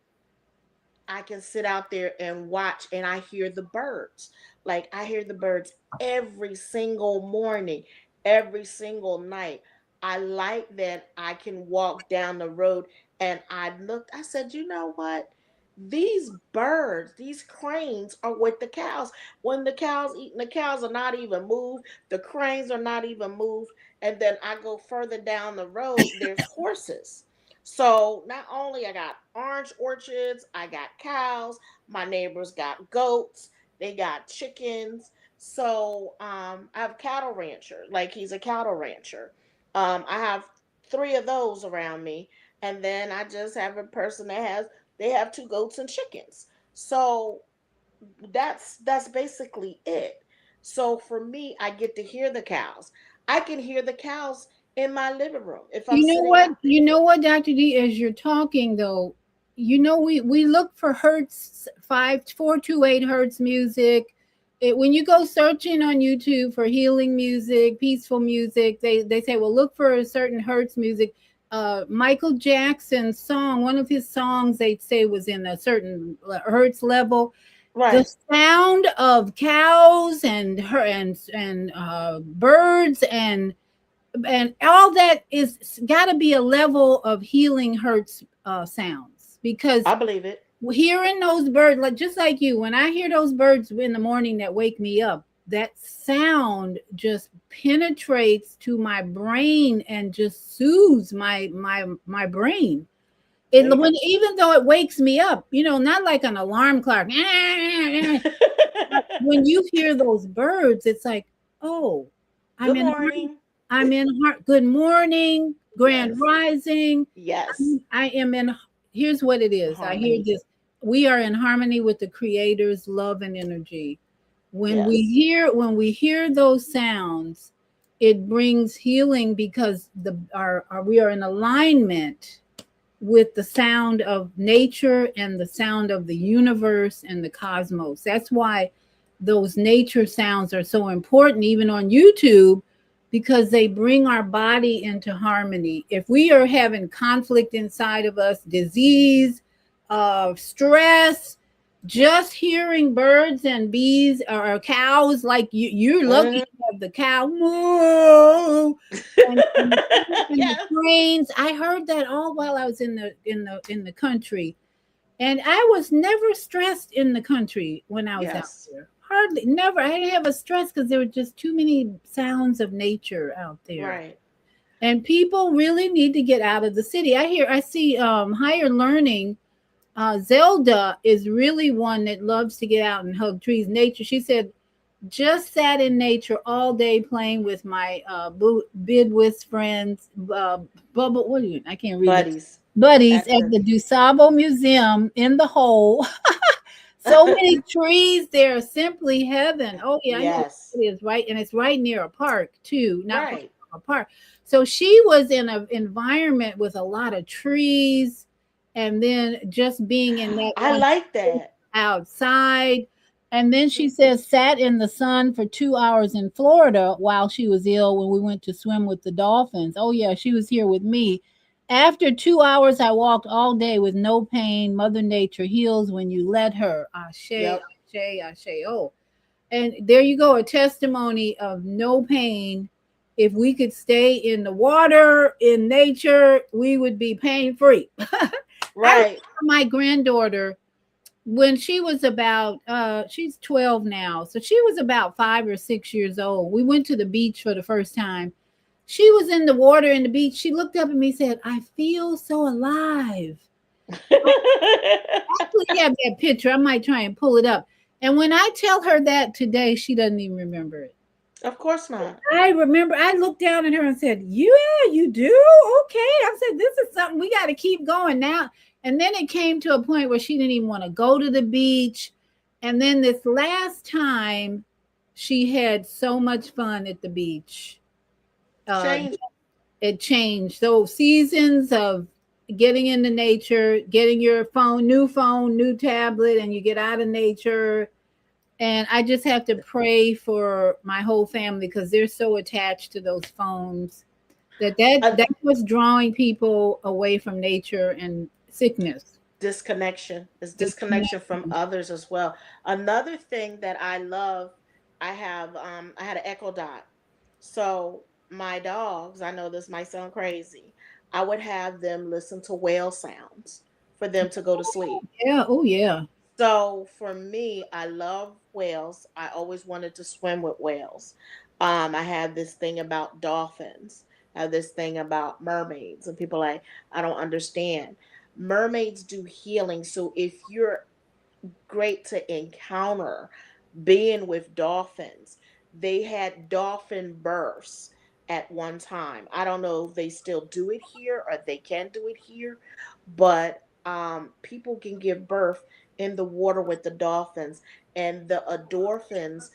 I can sit out there and watch and I hear the birds. Like I hear the birds every single morning, every single night. I like that I can walk down the road And I looked, I said, you know what? These birds, these cranes are with the cows. When the cows eating, the cows are not even moved. The cranes are not even moved. And then I go further down the road, there's horses. So not only I got orange orchards, I got cows, my neighbors got goats, they got chickens. So I have a cattle rancher, like he's a cattle rancher. I have three of those around me, and then I just have a person that has they have two goats and chickens. So that's basically it. So for me, I get to hear the cows. I can hear the cows in my living room if I'm You know sitting what? out You there. know what, Dr. D, as you're talking though, we look for hertz 5428 hertz music. When you go searching on YouTube for healing music, peaceful music, they say, well, look for a certain hertz music. Michael Jackson's song, one of his songs, they'd say was in a certain hertz level. The Right. sound of cows and birds and all that is got to be a level of healing hertz sounds, because I believe it. hearing those birds, like just like you, when I hear those birds in the morning that wake me up, that sound just penetrates to my brain and just soothes my brain. It, There you when go. even though it wakes me up, not like an alarm clock. But when you hear those birds, it's like, oh, I'm Good in morning. I'm in heart. Good morning, grand Yes. rising. Yes. I am in. Here's what it is. I hear Harmony. this. We are in harmony with the Creator's love and energy. Yes. When we hear those sounds, it brings healing because we are in alignment with the sound of nature and the sound of the universe and the cosmos. That's why those nature sounds are so important, even on YouTube, because they bring our body into harmony. If we are having conflict inside of us, disease, stress, just hearing birds and bees or cows, like you're lucky Mhm. to have the cow moo, and the Yes. trains. I heard that all while I was in the country, and I was never stressed in the country when I was out Yes. there. Hardly, never. I didn't have a stress because there were just too many sounds of nature out there. Right. And people really need to get out of the city. I see higher learning. Zelda is really one that loves to get out and hug trees. Nature, she said, just sat in nature all day playing with my Bidwist friends, Bubble, what are you? I can't read it. Buddies. Buddies That's at it. the DuSable Museum in the hole. So many trees there, simply heaven. Oh yeah, I know Yes. it is, right, and it's right near a park too, not far Right. from a park. So she was in an environment with a lot of trees, and then just being in that I one like space that. outside. And then she says sat in the sun for 2 hours in Florida while she was ill when we went to swim with the dolphins. Oh yeah, she was here with me. After 2 hours, I walked all day with no pain. Mother Nature heals when you let her. Ashe, Yep. ashe, ashe. Oh, and there you go, a testimony of no pain. If we could stay in the water, in nature, we would be pain free. I remember Right. my granddaughter when she was about she's 12 now, so she was about 5 or 6 years old. We went to the beach for the first time. She was in the water in the beach. She looked up at me and said, I feel so alive. I actually have that picture. I might try and pull it up. And when I tell her that today, she doesn't even remember it. Of course not. I remember I looked down at her and said, yeah, you do? Okay. I said, this is something we got to keep going now. And then it came to a point where she didn't even want to go to the beach. And then this last time, she had so much fun at the beach. Uh, Change. it changed. So seasons of getting into nature, getting your phone, new tablet, and you get out of nature. And I just have to pray for my whole family because they're so attached to those phones A that was drawing people away from nature and sickness. disconnection. It's disconnection from Disconnection. others as well. Another thing that I love, I had an Echo Dot. So my dogs, I know this might sound crazy, I would have them listen to whale sounds for them to go to sleep. Yeah. Oh, yeah. So for me, I love whales. I always wanted to swim with whales. I have this thing about dolphins. I have this thing about mermaids, and people are like, I don't understand. Mermaids do healing. So if you're great to encounter being with dolphins, they had dolphin births at one time. I don't know if they still do it here or they can do it here, but people can give birth in the water with the dolphins, and the endorphins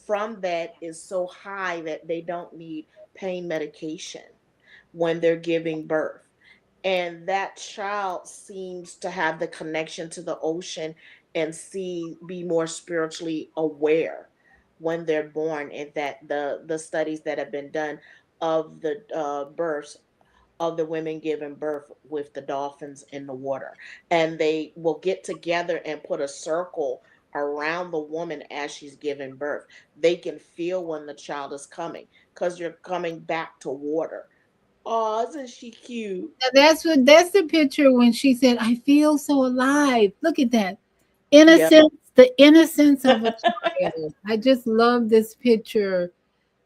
from that is so high that they don't need pain medication when they're giving birth. And that child seems to have the connection to the ocean and be more spiritually aware when they're born. And that the studies that have been done of the births of the women giving birth with the dolphins in the water, and they will get together and put a circle around the woman as she's giving birth. They can feel when the child is coming because you're coming back to water. Oh, isn't she cute? That's the picture when she said, I feel so alive. Look at that. Yep. Innocence, the innocence of a child. I just love this picture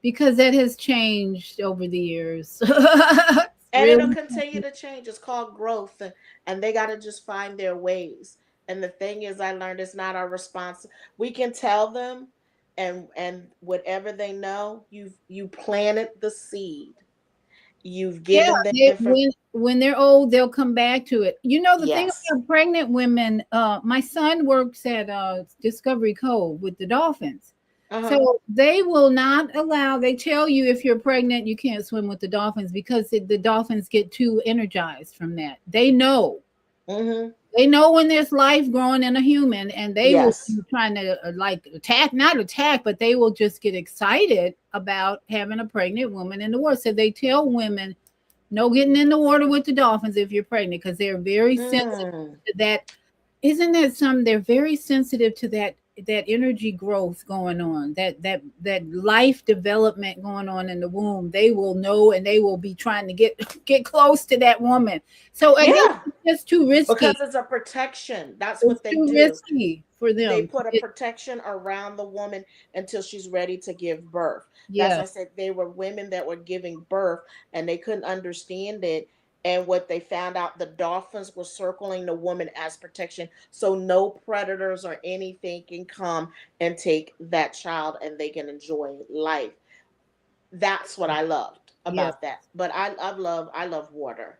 because that has changed over the years. And it'll Really. continue to change. It's called growth, and they got to just find their ways. And the thing is, I learned it's not our response. We can tell them, and whatever they know, you planted the seed. You've Yeah, given them information. when they're old, they'll come back to it. You know, the thing Yes. about pregnant women, my son works at Discovery Cove with the dolphins. Uh-huh. So they will not allow, they tell you if you're pregnant, you can't swim with the dolphins because the dolphins get too energized from that. They know. Mm-hmm. They know when there's life growing in a human, and they will Yes. be trying to like attack, not attack, but they will just get excited about having a pregnant woman in the water. So they tell women, no getting in the water with the dolphins if you're pregnant, because they're very sensitive Mm. to that. Isn't that something? They're very sensitive to that energy growth going on, that life development going on in the womb. They will know, and they will be trying to get close to that woman. So I guess Yeah. it's just too risky. Because it's a protection. That's It's what they too do. risky for They them. put a protection around the woman until she's ready to give birth. That's why Yeah, I said they were women that were giving birth and they couldn't understand it. And what they found out, the dolphins were circling the woman as protection. So no predators or anything can come and take that child and they can enjoy life. That's what I loved yeah. about that. But I love water.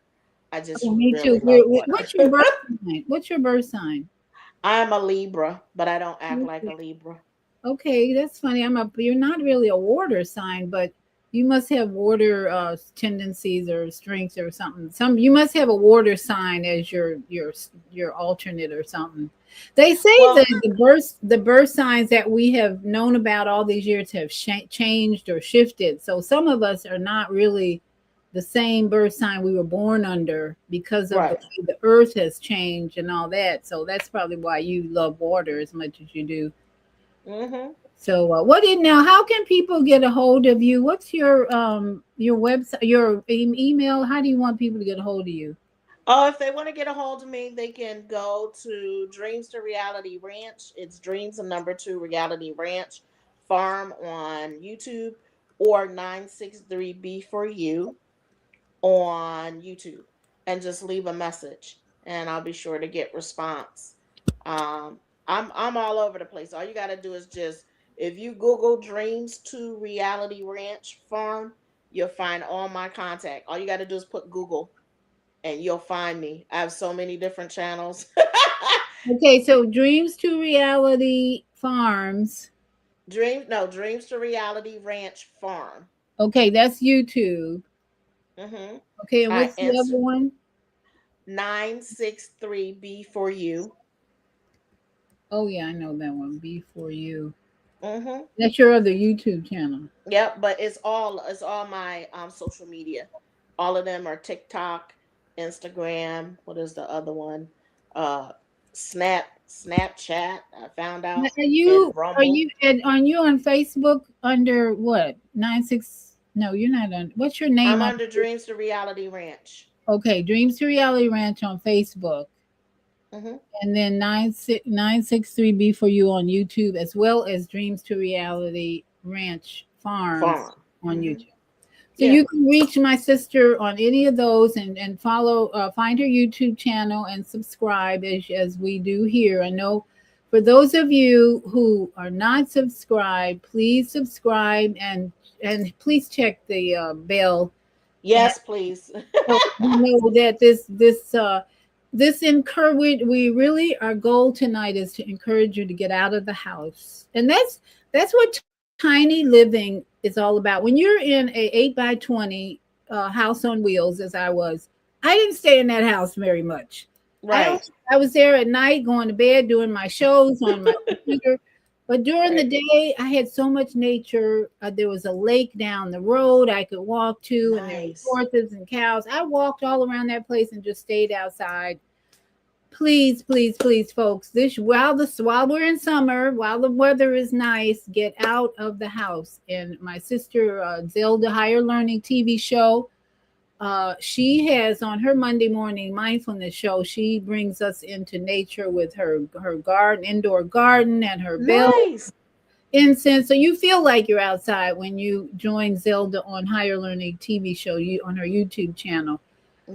I just Oh, me too. really love water. What's your birth sign? What's your birth sign? I'm a Libra, but I don't act like a Libra. Okay, that's funny. You're not really a water sign, but you must have water tendencies or strengths or something. You must have a water sign as your alternate or something. They say Well, that the birth signs that we have known about all these years have changed or shifted. So some of us are not really the same birth sign we were born under because of the right. way the earth has changed and all that. So that's probably why you love water as much as you do. Hmm. So how can people get a hold of you? What's your website, your email? How do you want people to get a hold of you? Oh, if they want to get a hold of me, they can go to Dreams to Reality Ranch. It's Dreams and number two Reality Ranch Farm on YouTube, or 963B for you on YouTube, and just leave a message and I'll be sure to get response. I'm all over the place. All you got to do is just, if you Google Dreams to Reality Ranch Farm, you'll find all my contact. All you got to do is put Google and you'll find me. I have so many different channels. Okay, so Dreams to Reality Farms. Dreams to Reality Ranch Farm. Okay, that's YouTube. Mm-hmm. Okay, and I what's the other one? 963B for you. Oh yeah, I know that one. B for you. Mm-hmm. That's your other YouTube channel. Yep, but it's all my social media. All of them are TikTok, Instagram. What is the other one? Uh, Snapchat. I found Now, out, and are Rumble. you on Facebook under what? 96? No, you're not on. What's your name I'm on? under Dreams to Reality Ranch. Okay, Dreams to Reality Ranch on Facebook, Mm-hmm. and then 963B for you on YouTube, as well as Dreams to Reality Ranch Farms Farm. on Mm-hmm. YouTube. So Yeah. you can reach my sister on any of those, and follow, find her YouTube channel and subscribe as we do here. I know for those of you who are not subscribed, please subscribe, and please check the bell, and Yes, please. so we know that this encourage, we really, our goal tonight is to encourage you to get out of the house, and that's what tiny living is all about. When you're in a 8 by 20 house on wheels, as I was, I didn't stay in that house very much. I Right. only, I was there at night, going to bed, doing my shows on my computer. But during the Right. day, I had so much nature. There was a lake down the road I could walk to, and there were Nice. horses and cows. I walked all around that place and just stayed outside. Please, please, please, folks. While we're in summer, while the weather is nice, get out of the house. And my sister Zelda Higher Learning TV show, she has on her Monday morning mindfulness show. She brings us into nature with her garden, indoor garden, and her bell Nice. incense. So you feel like you're outside when you join Zelda on Higher Learning TV show, on her YouTube channel.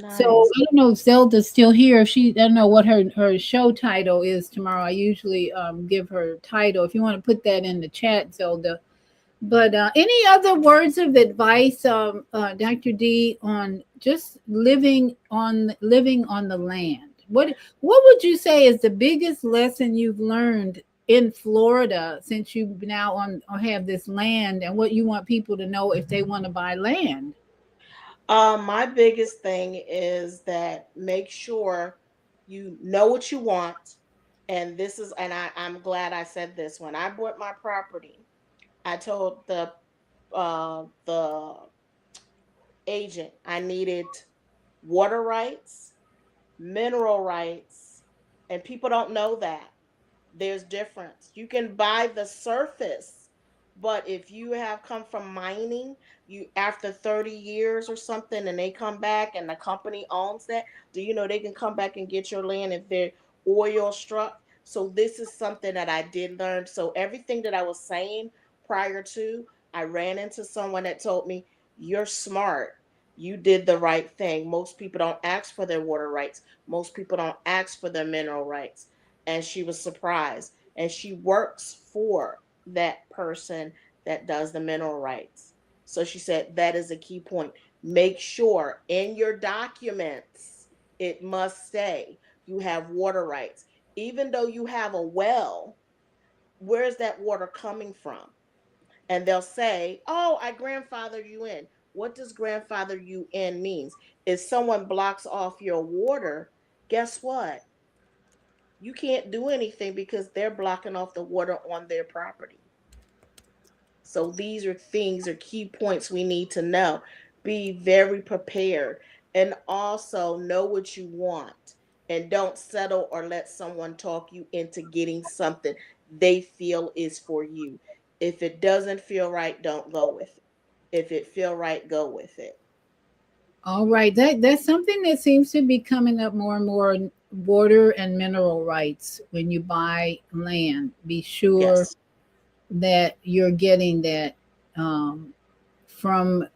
So Nice. I don't know if Zelda's still here. If she, I don't know what her show title is tomorrow. I usually give her title. If you want to put that in the chat, Zelda. But any other words of advice, Dr. D, on just living on the land? What would you say is the biggest lesson you've learned in Florida since you now on or have this land, and what you want people to know if they want to buy land? My biggest thing is that make sure you know what you want. And this is, and I'm glad I said this. When I bought my property, I told the agent I needed water rights, mineral rights, and people don't know that. There's difference. You can buy the surface, but if you have come from mining, you after 30 years or something and they come back and the company owns that, do you know they can come back and get your land if they're oil struck? So this is something that I did learn. So everything that I was saying prior to, I ran into someone that told me, "You're smart. You did the right thing. Most people don't ask for their water rights. Most people don't ask for their mineral rights." And she was surprised. And she works for that person that does the mineral rights. So she said that is a key point. Make sure in your documents it must say you have water rights. Even though you have a well, where's that water coming from? And they'll say, "Oh, I grandfather you in." What does grandfather you in means? If someone blocks off your water, guess what? You can't do anything because they're blocking off the water on their property. So these are things or key points we need to know. Be very prepared and also know what you want, and don't settle or let someone talk you into getting something they feel is for you. If it doesn't feel right, don't go with it. If it feel right, go with it. All right, that's something that seems to be coming up more and more. Water and mineral rights. When you buy land, be sure Yes. that you're getting that um, from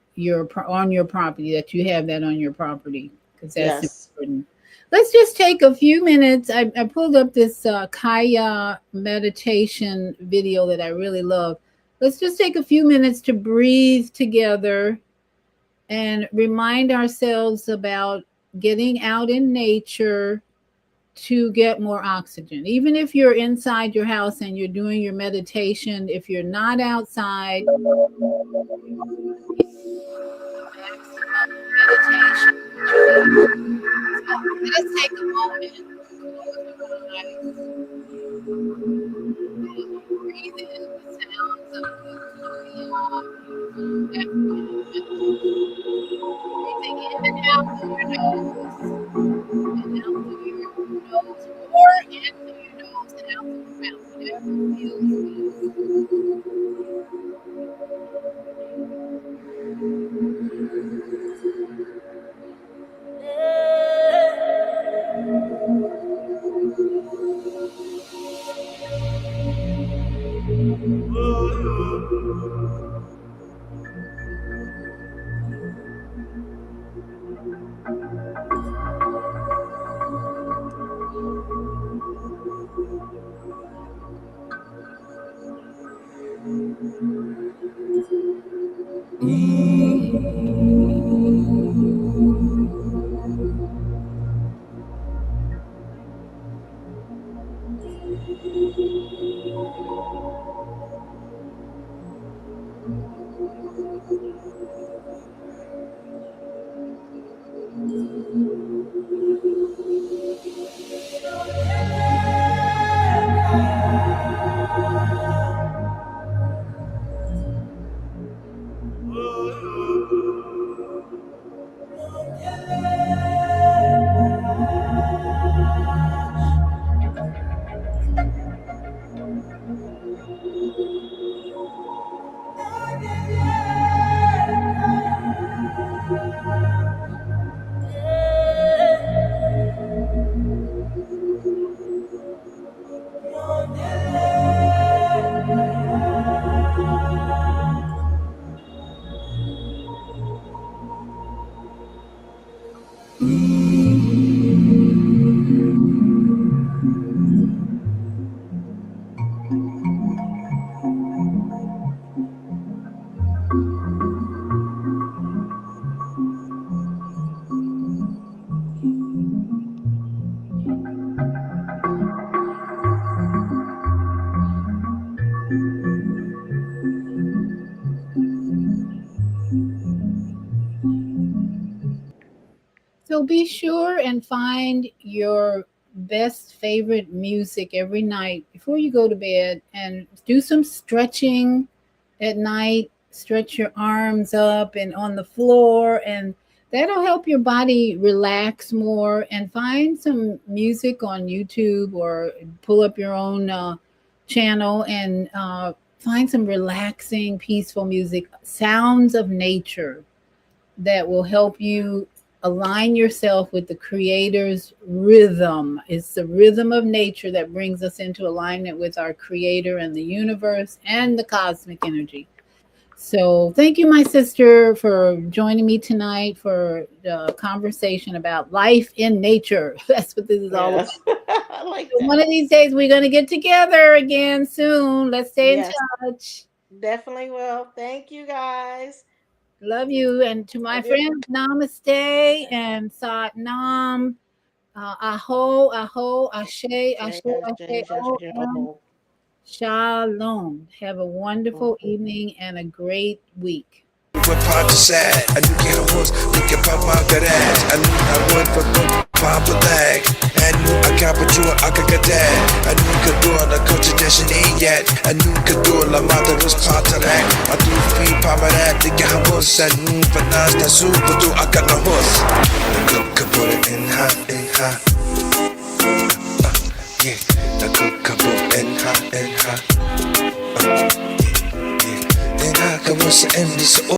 on your property. That you have that on your property, because that's Yes. important. Let's just take a few minutes. I pulled up this Kaya meditation video that I really love. Let's just take a few minutes to breathe together and remind ourselves about getting out in nature to get more oxygen. Even if you're inside your house and you're doing your meditation, if you're not outside, meditation. So let us take a moment, close our eyes, and breathe in the sounds of the breathing in and out through your nose, and out through your nose, or in through your nose and out through your mouth, whatever feels good. So be sure and find your best favorite music every night before you go to bed and do some stretching at night. Stretch your arms up and on the floor, and that'll help your body relax more. And find some music on YouTube or pull up your own channel and find some relaxing, peaceful music, sounds of nature that will help you align yourself with the creator's rhythm. It's the rhythm of nature that brings us into alignment with our creator and the universe and the cosmic energy. So thank you, my sister, for joining me tonight for the conversation about life in nature. That's what this is all about. Yes. I like that. One of these days we're going to get together again soon. Let's stay Yes. in touch. Definitely will. Thank you guys. Love you. And to my Love you. friends, namaste and sat nam. Aho, aho, ashe, ashe, ashe, om. Shalom. Have a wonderful evening and a great week. We're part of sad. I knew get a horse, we can pop my good ass. I knew I would for good pop a lag. I knew I got what you I could get that. I knew could do on a culture that ain't yet. I knew could do la mother was part of that. I do free pop that, the guy was and for nas that super do I got no horse. The cook could put it in hot, yeah, the cook could put it in hot, yeah. In hot, was the end